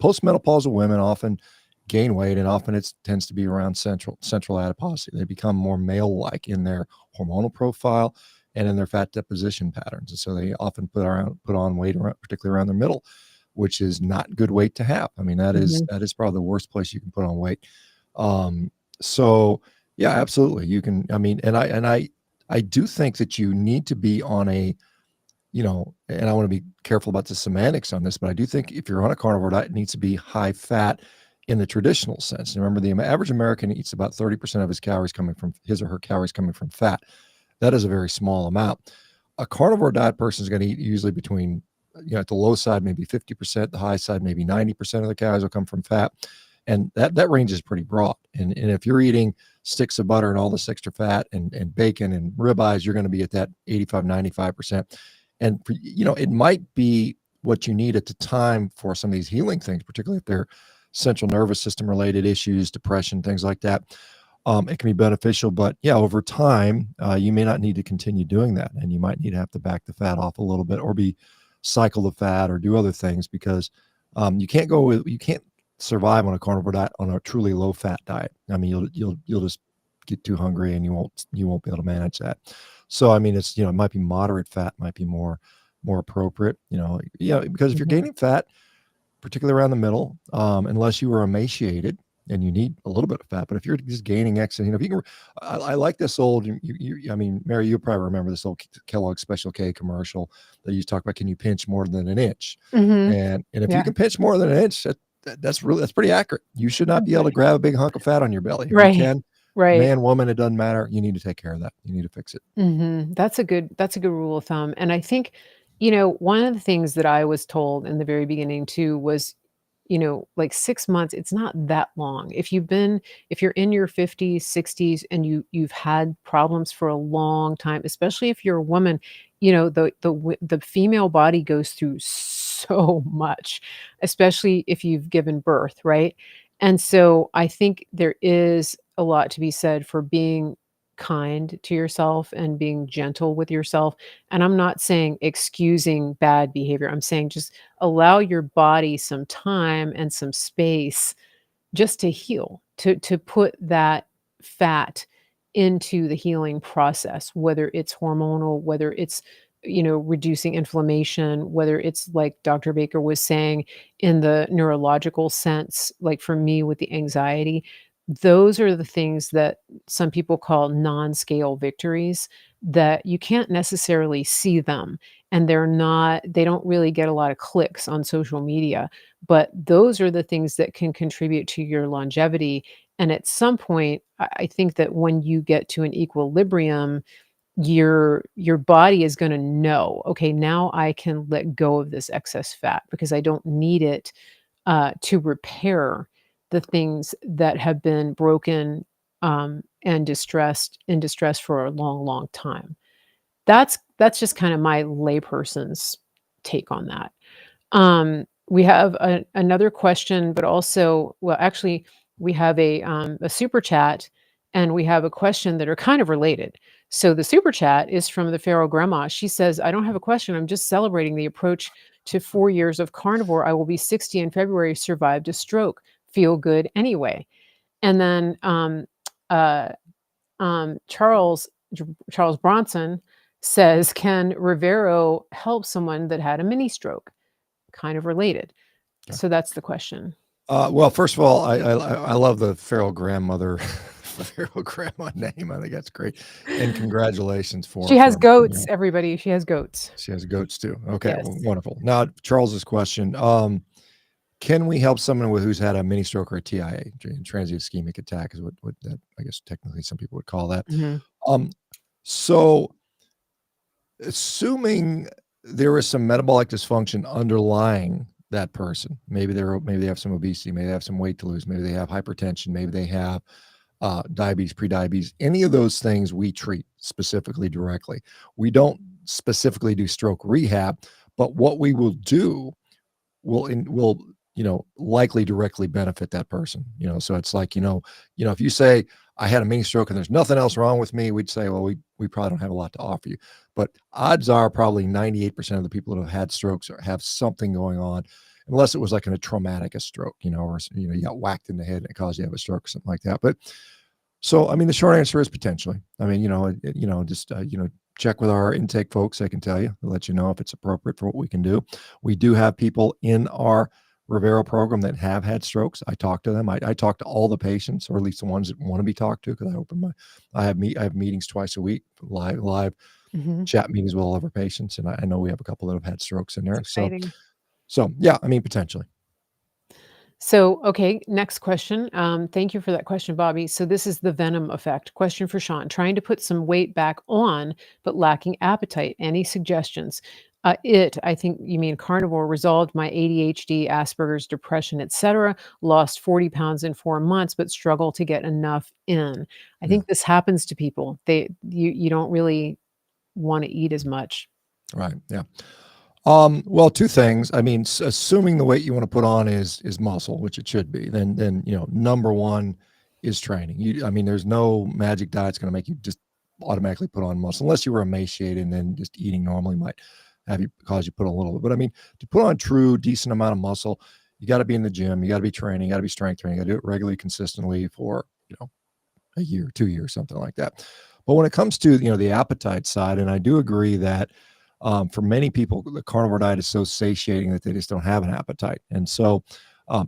postmenopausal women often gain weight, and often it tends to be around central adiposity. They become more male-like in their hormonal profile and in their fat deposition patterns, and so they often put on weight around, particularly around the middle, which is not good weight to have. I mean, Mhm. that is probably the worst place you can put on weight. Um, so yeah, absolutely, you can. I mean, I do think that you need to be on a, and I want to be careful about the semantics on this, but I do think if you're on a carnivore diet, it needs to be high fat in the traditional sense. And remember, the average American eats about 30% of his or her calories coming from fat. That is a very small amount. A carnivore diet person is going to eat usually between, at the low side, maybe 50%, the high side, maybe 90% of the calories will come from fat. And that range is pretty broad. And if you're eating sticks of butter and all this extra fat and bacon and ribeyes, you're going to be at that 85, 95%. And, it might be what you need at the time for some of these healing things, particularly if they're central nervous system related issues, depression, things like that. It can be beneficial, but yeah, over time, you may not need to continue doing that, and you might need to have to back the fat off a little bit, or cycle the fat, or do other things, because you can't survive on a carnivore diet on a truly low fat diet. I mean, you'll just get too hungry, and you won't be able to manage that. So I mean, it might be moderate fat, might be more appropriate. Because if you're Mhm. gaining fat, particularly around the middle, unless you were emaciated and you need a little bit of fat. But if you're just gaining excess, if you can, I like this old, I mean, Mary, you probably remember this old Kellogg Special K commercial that used to talk about, can you pinch more than an inch? Mhm. And if you Yeah. can pinch more than an inch, that's pretty accurate. You should not be able Okay. to grab a big hunk of fat on your belly. If you Right. can, Right. man, woman, it doesn't matter. You need to take care of that. You need to fix it. Mhm. That's a good rule of thumb, and I think, one of the things that I was told in the very beginning too was, like 6 months, it's not that long. If you're in your 50s, 60s, and you've had problems for a long time, especially if you're a woman, the female body goes through so much, especially if you've given birth, right? And so I think there is a lot to be said for being kind to yourself and being gentle with yourself. And I'm not saying excusing bad behavior. I'm saying just allow your body some time and some space just to heal, to put that fat into the healing process, whether it's hormonal, whether it's, reducing inflammation, whether it's like Dr. Baker was saying in the neurological sense, like for me with the anxiety, those are the things that some people call non-scale victories that you can't necessarily see them, and they don't really get a lot of clicks on social media, but those are the things that can contribute to your longevity, and at some point, I think that when you get to an equilibrium, your body is gonna know, "Okay, now I can let go of this excess fat because I don't need it, to repair the things that have been broken, and distressed for a long, long time." That's just kinda my layperson's take on that. We have another question, but also, well, actually, we have a super chat, and we have a question that are kind of related. So the super chat is from the Pharaoh Grandma. She says, "I don't have a question. I'm just celebrating the approach to 4 years of carnivore. I will be 60 in February. Survived a stroke. Feel good anyway." And then uh, Charles Bronson says, "Can Rivero help someone that had a mini stroke?" Kind of related. Okay. So that's the question. Well, first of all, I love the feral grandmother, feral grandma name. I think that's great, and congratulations She has for goats, everybody, she has goats. she has goats too. Okay, well, Yes. wonderful. Now, Charles's question: can we help someone who's had a mini stroke or a TIA, transient ischemic attack, is what that, I guess technically some people would call that. Mhm. Um, so assuming there is some metabolic dysfunction underlying that person, maybe they have some obesity, maybe they have some weight to lose, maybe they have hypertension, maybe they have diabetes, prediabetes, any of those things we treat specifically directly. We don't specifically do stroke rehab, but what we will do will likely directly benefit that person. So it's like, if you say I had a mini stroke and there's nothing else wrong with me, we'd say, well, we probably don't have a lot to offer you. But odds are probably 98% of the people that have had strokes have something going on. unless it was like in a traumatic a stroke, or you got whacked in the head and it caused you to have a stroke or something like that. But so, I mean, the short answer is potentially. I mean, just check with our intake folks. They can tell you, they'll let you know if it's appropriate for what we can do. We do have people in our Rivero program that have had strokes. I talk to them. I talk to all the patients, or at least the ones that want to be talked to, because I have meetings twice a week, live Mhm. chat meetings with all of our patients, and I know we have a couple that have had strokes in It's there. So, exciting. yeah, I mean, potentially. So, okay, next question. Thank you for that question, Bobby. So, this is the venom effect. Question for Shawn. Trying to put some weight back on, but lacking appetite. Any suggestions? I think you mean carnivore, resolved my ADHD, Asperger's, depression, etc. Lost 40 pounds in 4 months, but struggle to get enough in. I Yeah. think this happens to people. You don't really want to eat as much. Right. Yeah. Well, two things. I mean, assuming the weight you want to put on is muscle, which it should be, then number one is training. I mean, there's no magic diet's going to make you just automatically put on muscle, unless you were emaciated, and then just eating normally might have you cause you put on a little bit. But I mean, to put on true decent amount of muscle, you got to be in the gym, you got to be training, you got to be strength training, you got to do it regularly, consistently for a year, 2 years, something like that. But when it comes to the appetite side, and I do agree that for many people, the carnivore diet is so satiating that they just don't have an appetite. And so,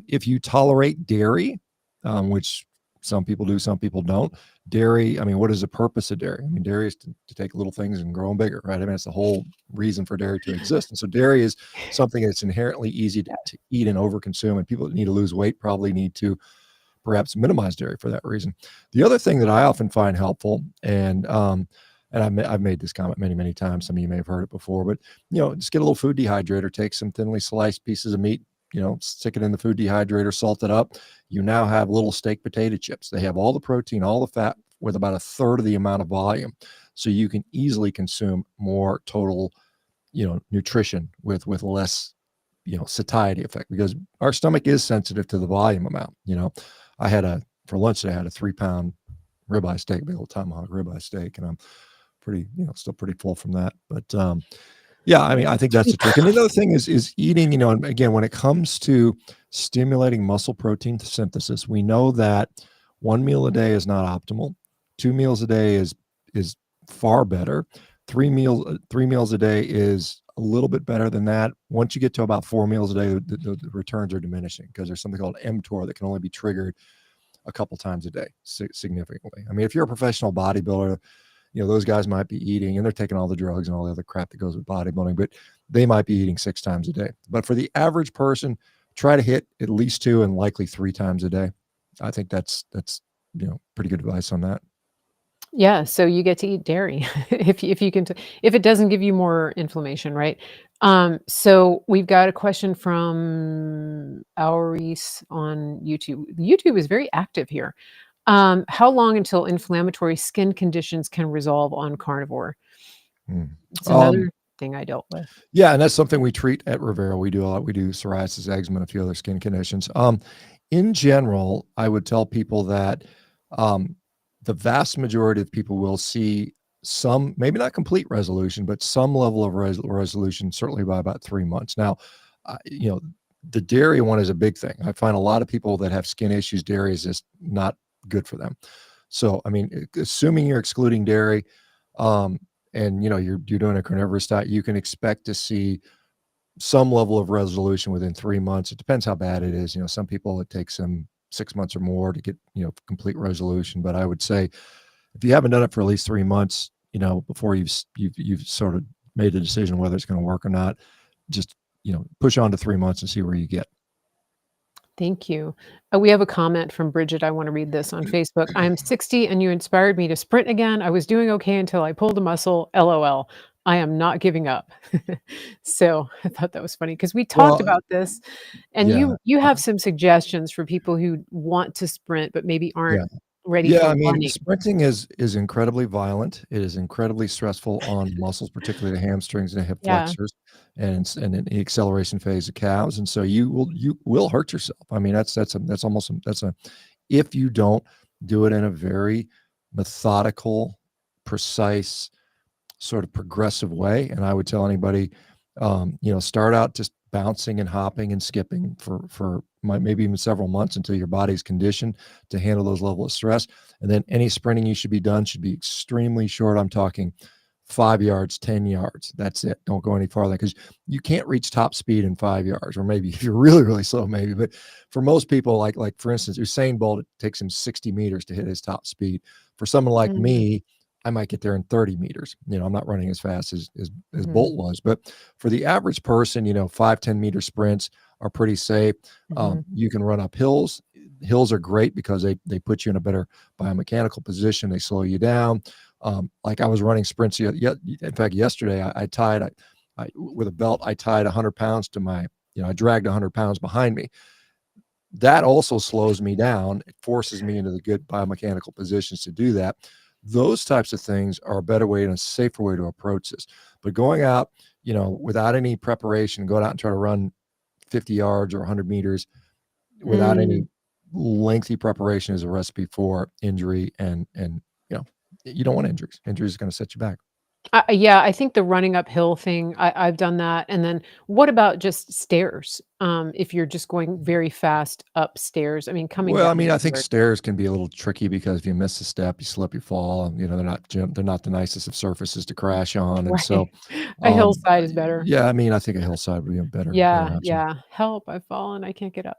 if you tolerate dairy, which some people do, some people don't. Dairy, I mean, what is the purpose of dairy? I mean, dairy is to take little things and grow them bigger, right? I mean, it's the whole reason for dairy to exist. And so, dairy is something that's inherently easy to eat and overconsume. And people that need to lose weight probably need to perhaps minimize dairy for that reason. The other thing that I often find helpful, and I've made this comment many, many times. Some of you may have heard it before, but just get a little food dehydrator, take some thinly sliced pieces of meat, stick it in the food dehydrator, salt it up. You now have little steak potato chips. They have all the protein, all the fat, with about a third of the amount of volume. So you can easily consume more total, nutrition with less, satiety effect, because our stomach is sensitive to the volume amount. I had for lunch today, I had a 3-pound ribeye steak, big old tomahawk ribeye steak, and I'm pretty, still pretty full from that. But yeah, I mean, I think that's 3 the trick. And another thing is eating, and again, when it comes to stimulating muscle protein synthesis, we know that one meal a day is not optimal. 2 meals a day is far better. Three meals a day is a little bit better than that. Once you get to about 4 meals a day, the returns are diminishing, because there's something called mTOR that can only be triggered a couple times a day, significantly. I mean, if you're a professional bodybuilder, those guys might be eating, and they're taking all the drugs and all the other crap that goes with bodybuilding, but they might be eating 6 times a day. But for the average person, try to hit at least 2 and likely 3 times a day. I think that's pretty good advice on that. Yeah, so you get to eat dairy if you can if it doesn't give you more inflammation, right? So we've got a question from Auris on YouTube. YouTube is very active here. How long until inflammatory skin conditions can resolve on carnivore? Mm. It's another thing I dealt with. Yeah, and that's something we treat at Rivera. We do a lot. We do psoriasis, eczema, and a few other skin conditions. In general, I would tell people that um, the vast majority of people will see some, maybe not complete resolution, but some level of resolution, certainly by about 3 months. Now, uh, you know, the dairy one is a big thing. I find a lot of people that have skin issues, dairy is just not good for them. So, I mean, assuming you're excluding dairy, um, and you're doing a carnivorous diet, you can expect to see some level of resolution within 3 months. It depends how bad it is. Some people, it takes them 6 months or more to get complete resolution. But I would say, if you haven't done it for at least 3 months, before you've sort of made a decision whether it's going to work or not, just push on to 3 months and see where you get. Thank you. We have a comment from Bridget. I want to read this on Facebook. I'm 60 and you inspired me to sprint again. I was doing okay until I pulled a muscle. LOL. I am not giving up. So I thought that was funny because we talked Well, about this, and yeah, you have some suggestions for people who want to sprint but maybe aren't yeah. ready Yeah, for I mean, running. sprinting is incredibly violent. It is incredibly stressful on muscles, particularly the hamstrings and the hip Yeah. flexors, and in the acceleration phase of calves. And so you will hurt yourself. I mean, that's if you don't do it in a very methodical, precise, sort of progressive way. And I would tell anybody, Start out just bouncing and hopping and skipping for maybe even several months until your body's conditioned to handle those levels of stress. And then any sprinting you should be done should be extremely short. I'm talking 5 yards, 10 yards. That's it. Don't go any farther because you can't reach top speed in 5 yards, or maybe if you're really, really slow, maybe. But for most people, like for instance, Usain Bolt, it takes him 60 meters to hit his top speed. For someone like Mm, me, I might get there in 30 meters. I'm not running as fast as mhm, Bolt was, but for the average person, 5, 10 meter sprints are pretty safe. mhm, You can run up hills. Hills are great because they put you in a better biomechanical position. They slow you down. Like I was running sprints. In fact, yesterday with a belt, I tied 100 pounds to I dragged 100 pounds behind me. That also slows me down. It forces me into the good biomechanical positions to do that. Those types of things are a better way and a safer way to approach this. But going out, without any preparation, going out and try to run 50 yards or 100 meters without mm. any lengthy preparation is a recipe for injury. And you don't want injuries. Injuries is going to set you back. Yeah, I think the running uphill thing, I've done that, and then what about just stairs? If you're just going very fast upstairs, I mean, coming Well, I down mean, is I think hard. stairs can be a little tricky because if you miss a step, you slip, you fall, and they're not the nicest of surfaces to crash on, and Right. so, A hillside is better. yeah, I mean, I think a hillside would be a better Yeah, option. yeah. "Help, I've fallen, I can't get up."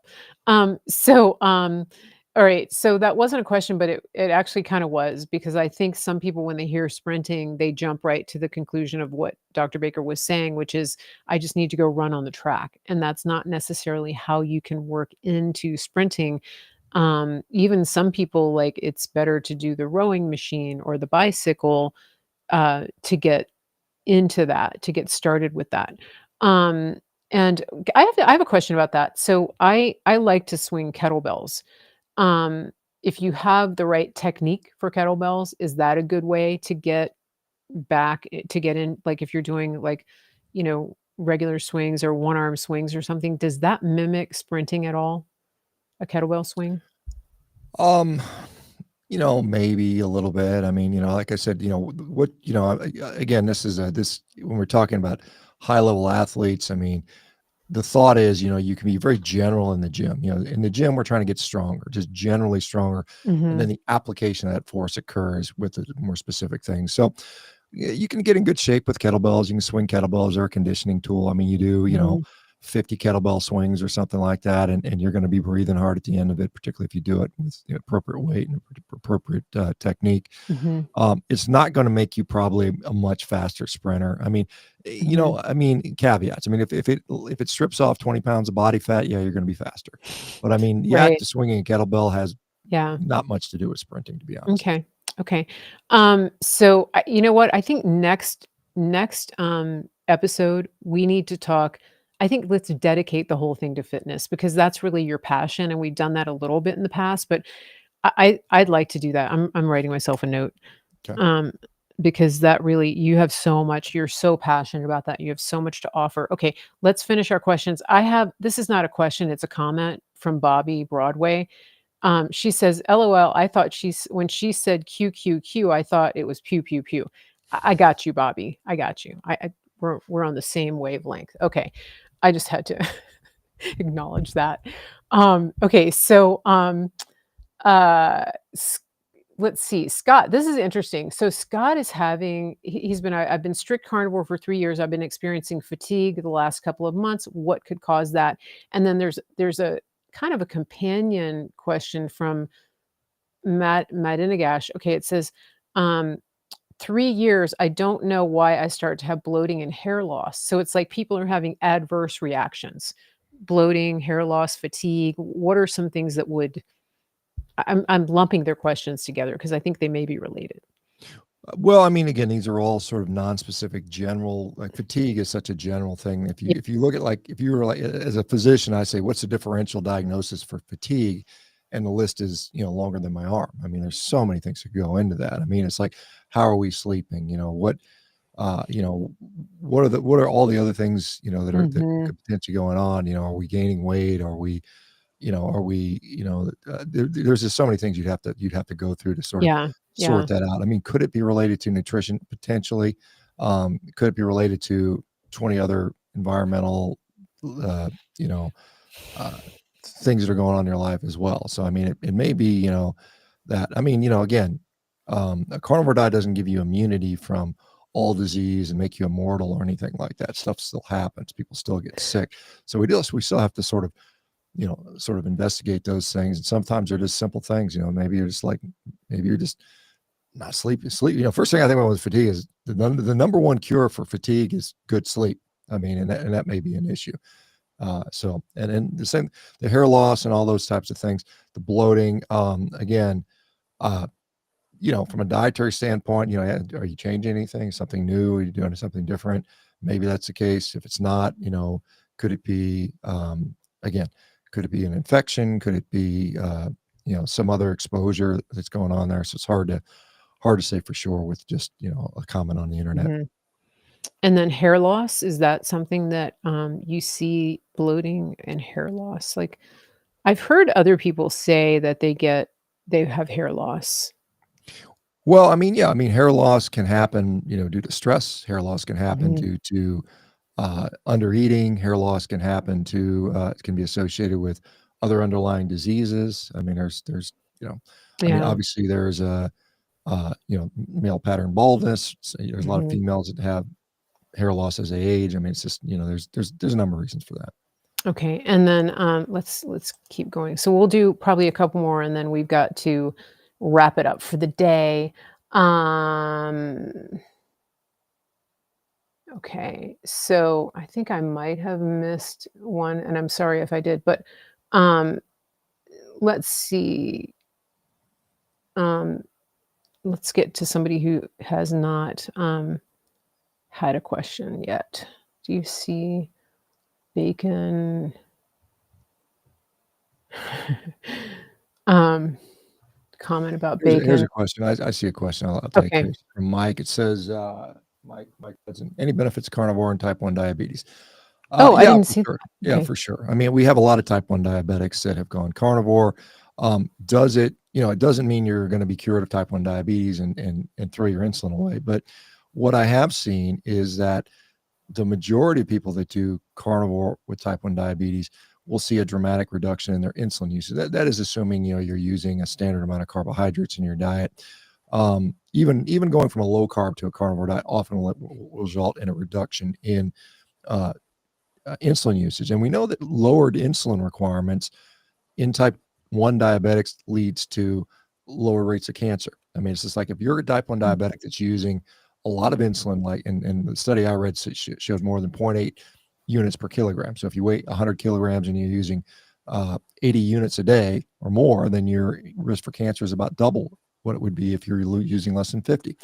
All right, so that wasn't a question, but it actually kinda was because I think some people, when they hear sprinting, they jump right to the conclusion of what Doctor Baker was saying, which is, "I just need to go run on the track," and that's not necessarily how you can work into sprinting. Even some people, like, it's better to do the rowing machine or the bicycle, to get into that, to get started with that. Um, and I have a question about that. So I like to swing kettlebells. Um, if you have the right technique for kettlebells, is that a good way to get to get in? Like if you're doing like, regular swings or one arm swings or something, does that mimic sprinting at all? A kettlebell swing? Um, maybe a little bit. I mean, like I said, again, this when we're talking about high level athletes, I mean, the thought is, you can be very general in the gym. In the gym, we're trying to get stronger, just generally stronger. And Hmm. then the application of that force occurs with the more specific things. So you can get in good shape with kettlebells. You can swing kettlebells. They're a conditioning tool. I mean, you do, Hmm. 50 kettlebell swings or something like that. And you're going to be breathing hard at the end of it, particularly if you do it with the appropriate weight and appropriate technique. Hmm. It's not going to make you probably a much faster sprinter. I mean, Hmm. I mean, caveats. I mean, if it strips off 20 pounds of body fat, yeah, you're going to be faster. But I mean, the act Right. of swinging a kettlebell has Yeah. not much to do with sprinting, to be honest. Okay. Okay. So you know what? I think next episode we need to talk. I think let's dedicate the whole thing to fitness because that's really your passion, and we've done that a little bit in the past. But I'd like to do that. I'm writing myself a note Okay. um, because that really you have so much. You're so passionate about that. You have so much to offer. Okay, let's finish our questions. I have this is not a question; it's a comment from Bobby Broadway. She says, "LOL, I thought when she said Q Q Q, I thought it was pew pew pew." I got you, Bobby. I got you. We're on the same wavelength. Okay. I just had to acknowledge that. Okay, so uh s- let's see. Scott, this is interesting. So Scott is having I've been strict carnivore for 3 years. I've been experiencing fatigue the last couple of months. What could cause that? And then there's a kind of a companion question from Matt Inagash. Okay, it says, um, 3 years, I don't know why I start to have bloating and hair loss. So it's like people are having adverse reactions. Bloating, hair loss, fatigue. What are some things that would I'm lumping their questions together because I think they may be related. Well, I mean, again, these are all sort of non-specific, general. Like fatigue is such a general thing. If you Yeah. if you look at like if you were like as a physician, I say, what's the differential diagnosis for fatigue? And the list is longer than my arm. I mean, there's so many things that go into that. I mean, it's like how are we sleeping? Uh, you know, what are all the other things that Mhm. could potentially going on? Are we gaining weight? Are we there's just so many things you'd have to go through to sort of Yeah. sort Yeah. that out. I mean, could it be related to nutrition? Potentially. Could it be related to 20 other environmental, uh, you know, uh, things that are going on in your life as well. So, I mean, it may be, that, I mean, again, a carnivore diet doesn't give you immunity from all disease and make you immortal or anything like that. Stuff still happens. People still get sick. So we still have to sort of investigate those things. And sometimes they're just simple things, maybe you're just not sleepy. Sleep. First thing I think about with fatigue is the number one cure for fatigue is good sleep. I mean, and that may be an issue. So, and then the hair loss and all those types of things, the bloating. Again, uh, from a dietary standpoint, are you changing anything? Something new? Are you doing something different? Maybe that's the case. If it's not, could it be, again, could it be an infection? Could it be, some other exposure that's going on there? So it's hard to say for sure with just, a comment on the internet. Mhm. And then hair loss, is that something that, you see bloating and hair loss? Like, I've heard other people say that they have hair loss. Well, I mean, yeah, I mean, hair loss can happen, due to stress. Hair loss can happen Mhm. due to under eating. Hair loss can happen to it can be associated with other underlying diseases. I mean, you know, I mean, Yeah. obviously there's male pattern baldness. So there's a lot of Mhm. females that have hair loss as they age. I mean, it's just, there's a number of reasons for that. Okay, and then, let's keep going. So we'll do probably a couple more, and then we've got to wrap it up for the day. Um, okay, so I think I might have missed one, and I'm sorry if I did, but, um, let's see. Um, let's get to somebody who has not, had a question yet. Do you see bacon? Um, comment about Here's bacon. a question. I see a question. I'll take Okay. here from Mike. It says, Mike doesn't any benefits of carnivore and type 1 diabetes? Oh, I Yeah, didn't for see sure. that. Yeah, Okay. for sure. I mean, we have a lot of type 1 diabetics that have gone carnivore. Does it, it doesn't mean you're going to be cured of type 1 diabetes and throw your insulin away. But what I have seen is that the majority of people that do carnivore with type 1 diabetes will see a dramatic reduction in their insulin use. That is assuming, you're using a standard amount of carbohydrates in your diet. Even going from a low carb to a carnivore diet often will result in a reduction in uh, insulin usage. And we know that lowered insulin requirements in type 1 diabetics leads to lower rates of cancer. I mean, it's just like if you're a type 1 Mm, diabetic that's using a lot of insulin, like, and the study I read showed more than 0.8 units per kilogram. So if you weigh 100 kilograms and you're using 80 units a day or more, then your risk for cancer is about double what it would be if you're using less than 50.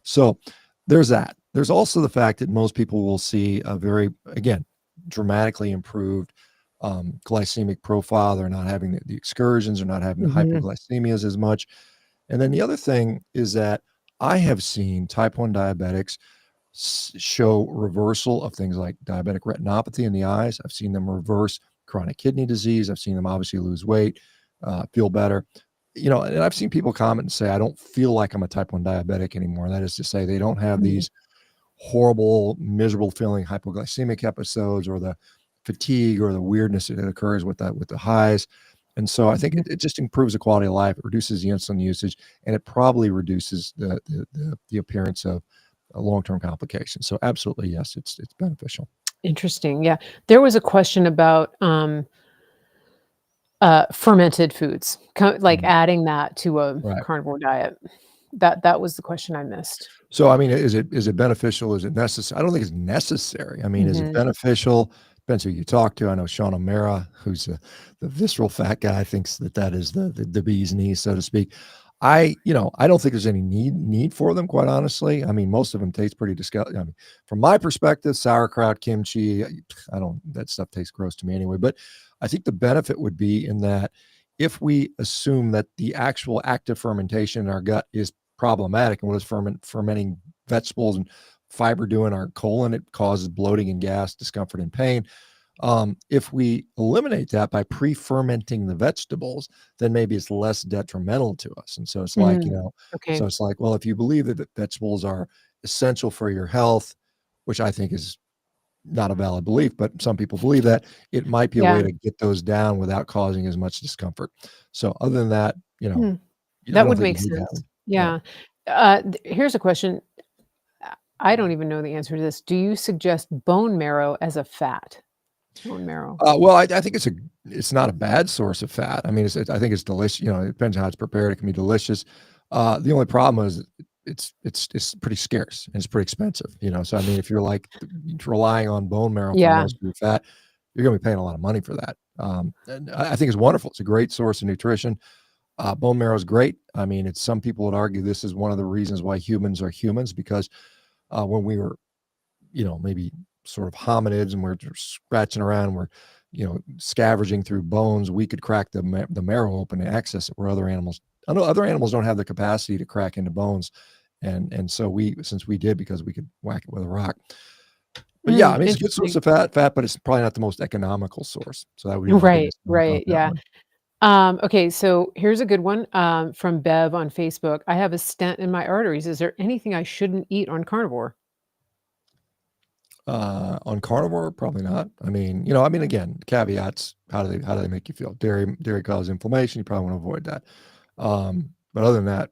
So there's that. There's also the fact that most people will see a very, again, dramatically improved glycemic profile. They're not having the excursions, they're not having the mhm, hypoglycemias as much. And then the other thing is that I have seen type 1 diabetics show reversal of things like diabetic retinopathy in the eyes. I've seen them reverse chronic kidney disease. I've seen them obviously lose weight, feel better. And I've seen people comment and say, I don't feel like I'm a type 1 diabetic anymore. That is to say, they don't have mhm, these horrible, miserable feeling hypoglycemic episodes or the fatigue or the weirdness that occurs with the highs. And so I think mhm. it just improves the quality of life, it reduces the insulin usage, and it probably reduces the appearance of long-term complications. So absolutely, yes, it's beneficial. Interesting, yeah. There was a question about, fermented foods, like Mm, adding that to a right. carnivore diet. That was the question I missed. So, I mean, is it beneficial? Is it necessary? I don't think it's necessary. I mean, is it Mhm, beneficial? Depends who you talk to. I know Shawn O'Mara, who's the visceral fat guy, thinks that is the bee's knees, so to speak. I don't think there's any need for them, quite honestly. I mean, most of them taste pretty disgusting. I mean, from my perspective, sauerkraut, kimchi, I don't that stuff tastes gross to me anyway. But I think the benefit would be in that if we assume that the actual active fermentation in our gut is problematic. And what is fermenting vegetables and fiber do in our colon? It causes bloating and gas, discomfort and pain. If we eliminate that by pre-fermenting the vegetables, then maybe it's less detrimental to us. And so it's like, mm, okay. well, if you believe that vegetables are essential for your health, which I think is not a valid belief, but some people believe that it might be a way Yeah. to get those down without causing as much discomfort. So other than that, Hmm. I That don't would think you make need to have sense. them. Yeah. Yeah. Here's a question. I don't even know the answer to this. Do you suggest bone marrow as a fat? Bone marrow. Well, I think it's not a bad source of fat. I mean, I think it's delicious. It depends on how it's prepared. It can be delicious. The only problem is it's pretty scarce and it's pretty expensive. So I mean, if you're like relying on bone marrow for Yeah. most of your fat, you're going to be paying a lot of money for that. And I think it's wonderful. It's a great source of nutrition. Bone marrow is great. I mean, some people would argue this is one of the reasons why humans are humans because when we were maybe sort of hominids and we're just scratching around, we're, scavenging through bones, we could crack the marrow open and access it where I know other animals don't have the capacity to crack into bones. And so since we did, because we could whack it with a rock. But yeah, I mean, it's a good source Interesting. of fat, but it's probably not the most economical source. So that would be my Right, biggest knock on right, that yeah. one. Okay, so here's a good one, from Bev on Facebook. I have a stent in my arteries. Is there anything I shouldn't eat on carnivore? On carnivore, probably not. Again, caveats. How do they make you feel? Dairy causes inflammation. You probably want to avoid that. But other than that,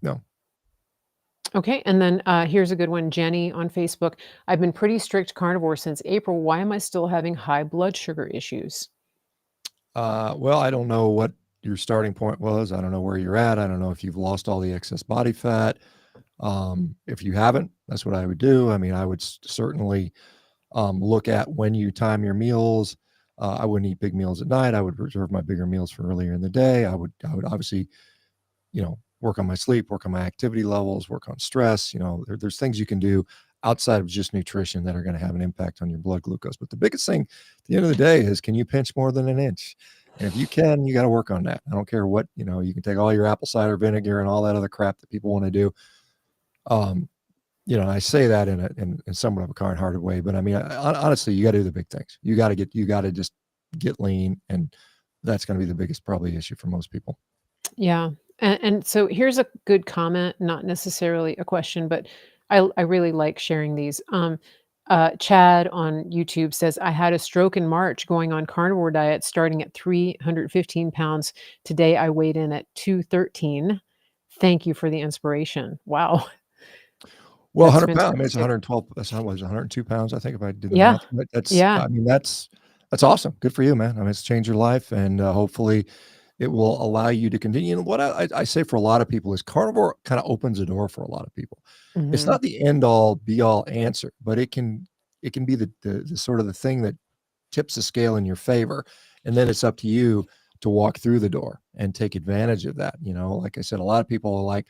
no. Okay, and then here's a good one, Jenny on Facebook. I've been pretty strict carnivore since April. Why am I still having high blood sugar issues? Well, I don't know what your starting point was. I don't know where you're at. I don't know if you've lost all the excess body fat. If you haven't, that's what I would do. I mean, I would certainly look at when you time your meals. I wouldn't eat big meals at night. I would reserve my bigger meals for earlier in the day. I would obviously, work on my sleep, work on my activity levels, work on stress. There's things you can do outside of just nutrition that are going to have an impact on your blood glucose. But the biggest thing at the end of the day is, can you pinch more than an inch? And if you can, you got to work on that. I don't care what, you can take all your apple cider vinegar and all that other crap that people want to do. Um, I say that in somewhat of a kind-hearted way, but I mean, honestly, you got to do the big things. You got to just get lean, and that's going to be the biggest probably issue for most people. Yeah. And so here's a good comment, not necessarily a question, but I really like sharing these. Chad on YouTube says, I had a stroke in March going on carnivore diet starting at 315 pounds. Today I weighed in at 213. Thank you for the inspiration. Wow. Well, That's 100 pounds, I mean, it's fantastic. 112, that's how much, 102 pounds, I think, if I did the Yeah. math, but Yeah. I mean, that's awesome. Good for you, man. I mean, it's changed your life, and, hopefully, it will allow you to continue. And what I say for a lot of people is carnivore kinda opens the door for a lot of people. It's Hmm. not the end all, be all answer, but it can be the sort of the thing that tips the scale in your favor, and then it's up to you to walk through the door and take advantage of that. Like I said, a lot of people are like,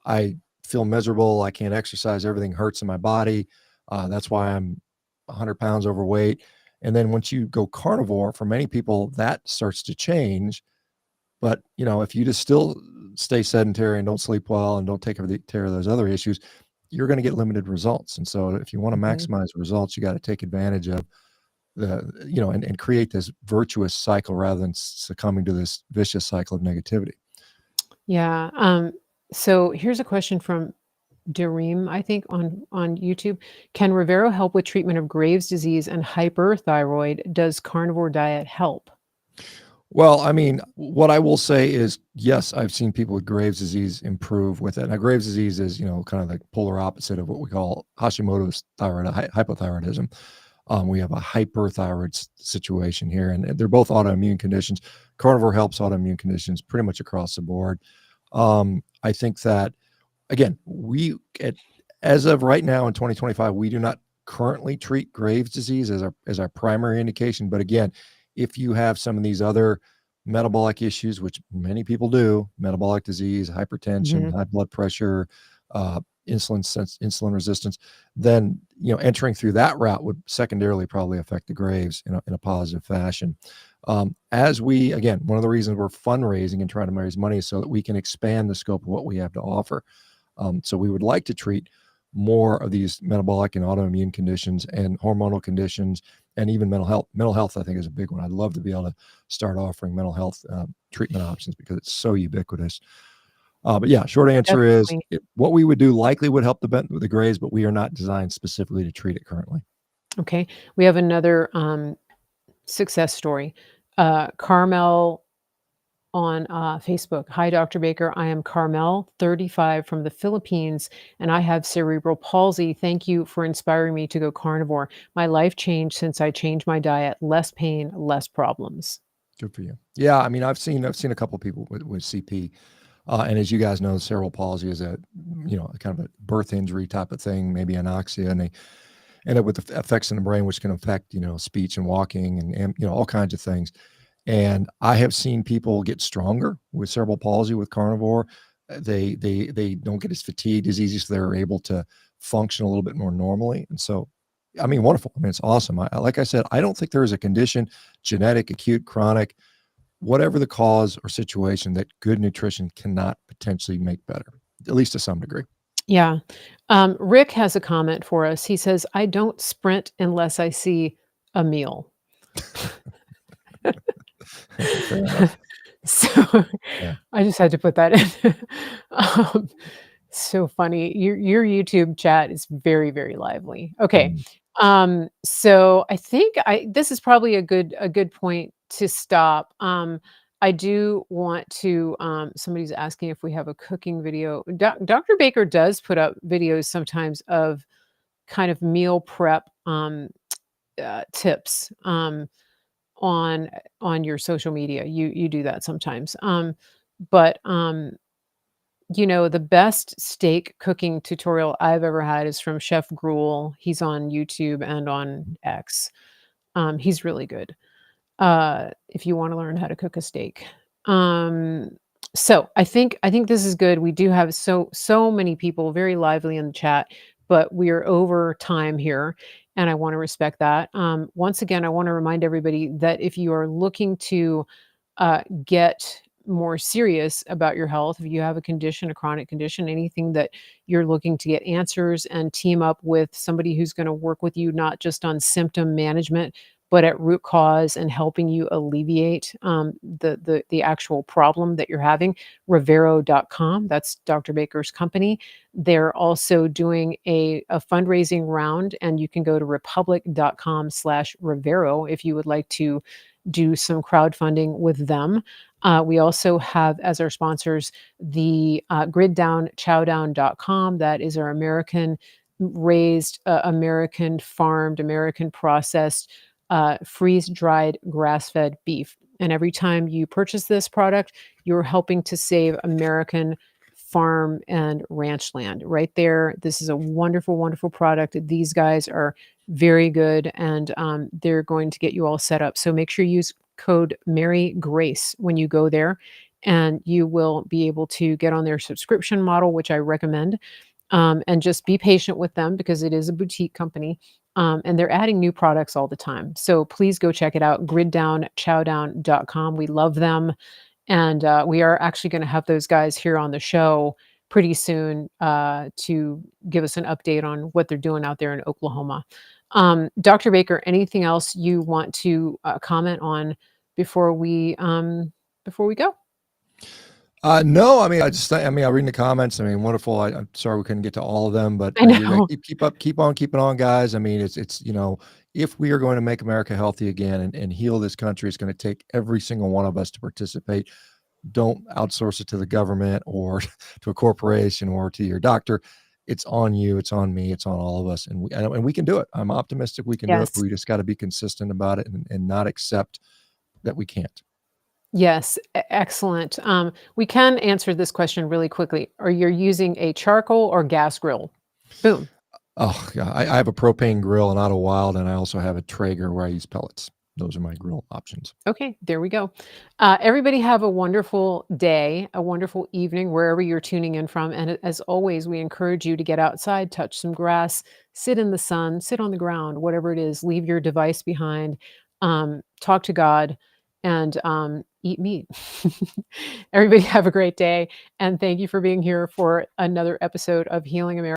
I feel miserable, I can't exercise, everything hurts in my body. That's why I'm 100 pounds overweight. And then once you go carnivore, for many people, that starts to change. But if you just still stay sedentary and don't sleep well and don't take care of those other issues, you're going to get limited results. And so if you want to Hmm. maximize results, you got to take advantage of and create this virtuous cycle rather than succumbing to this vicious cycle of negativity. Yeah. So here's a question from Dareem, I think, on YouTube. Can Rivero help with treatment of Graves' disease and hyperthyroid? Does carnivore diet help? Well, I mean, what I will say is, yes, I've seen people with Graves' disease improve with it. Now, Graves' disease is, kind of the polar opposite of what we call Hashimoto's thyroid, hypothyroidism. We have a hyperthyroid situation here, and they're both autoimmune conditions. Carnivore helps autoimmune conditions pretty much across the board. I think that, again, as of right now in 2025, we do not currently treat Graves' disease as our primary indication. But again, if you have some of these other metabolic issues, which many people do, metabolic disease, hypertension, Mhm. high blood pressure, insulin resistance, then entering through that route would secondarily probably affect the Graves in a positive fashion. As we, again, one of the reasons we're fundraising and trying to raise money is so that we can expand the scope of what we have to offer. So we would like to treat more of these metabolic and autoimmune conditions and hormonal conditions and even mental health. Mental health, I think, is a big one. I'd love to be able to start offering mental health treatment options because it's so ubiquitous. But yeah, short answer is Definitely. what we would do likely would help the Graves, but we are not designed specifically to treat it currently. Okay. We have another success story. Carmel on Facebook. Hi, Dr. Baker. I am Carmel, 35, from the Philippines, and I have cerebral palsy. Thank you for inspiring me to go carnivore. My life changed since I changed my diet. Less pain, less problems. Good for you. Yeah, I mean, I've seen a couple people with CP, and as you guys know, cerebral palsy is a kind of a birth injury type of thing, maybe anoxia, and they end up with effects in the brain which can affect speech and walking and all kinds of things. And I have seen people get stronger with cerebral palsy with carnivore. They don't get as fatigued as easy, so they're able to function a little bit more normally. And so, I mean, wonderful. I mean, it's awesome. Like I said, I don't think there is a condition, genetic, acute, chronic, whatever the cause or situation, that good nutrition cannot potentially make better, at least to some degree. Yeah. Rick has a comment for us. He says, I don't sprint unless I see a meal. Fair enough. So Yeah. I just had to put that in. Um, so funny. Your YouTube chat is very, very lively. Okay. Mm. So I think this is probably a good point to stop. I do want to somebody's asking if we have a cooking video. Dr. Baker does put up videos sometimes of kind of meal prep tips. On on your social media. You do that sometimes. But the best steak cooking tutorial I've ever had is from Chef Gruel. He's on YouTube and on X. He's really good. If you want to learn how to cook a steak. Um, so I think this is good. We do have so many people very lively in the chat, but we are over time here, and I want to respect that. Once again, I want to remind everybody that if you are looking to get more serious about your health, if you have a condition, a chronic condition, anything that you're looking to get answers and team up with somebody who's going to work with you, not just on symptom management, but at root cause and helping you alleviate the actual problem that you're having. Rivero.com, that's Dr. Baker's company. They're also doing a fundraising round, and you can go to republic.com/Rivero if you would like to do some crowdfunding with them. We also have as our sponsors the griddownchowdown.com. That is our American raised, American farmed, American processed, freeze dried, grass fed beef. And every time you purchase this product, you're helping to save American farm and ranch land right there. This is a wonderful, wonderful product. These guys are very good, and they're going to get you all set up. So make sure you use code Mary Grace when you go there, and you will be able to get on their subscription model, which I recommend. And just be patient with them because it is a boutique company. And they're adding new products all the time. So please go check it out, griddownchowdown.com. We love them. And we are actually going to have those guys here on the show pretty soon to give us an update on what they're doing out there in Oklahoma. Dr. Baker, anything else you want to comment on before we go? No, I mean, I read in the comments. I mean, wonderful. I'm sorry we couldn't get to all of them, but I you're gonna know. keep on keeping on, guys. I mean, it's if we are going to make America healthy again and heal this country, it's going to take every single one of us to participate. Don't outsource it to the government or to a corporation or to your doctor. It's on you. It's on me. It's on all of us, and we can do it. I'm optimistic we can do it, but Yes. we just got to be consistent about it and not accept that we can't. Yes, excellent. We can answer this question really quickly. Are you using a charcoal or gas grill? Boom. Oh, yeah, I have a propane grill and Auto Wild, and I also have a Traeger where I use pellets. Those are my grill options. Okay, there we go. Everybody have a wonderful day, a wonderful evening, wherever you're tuning in from. And as always, we encourage you to get outside, touch some grass, sit in the sun, sit on the ground, whatever it is, leave your device behind, talk to God, and eat meat. Everybody have a great day. And thank you for being here for another episode of Healing America.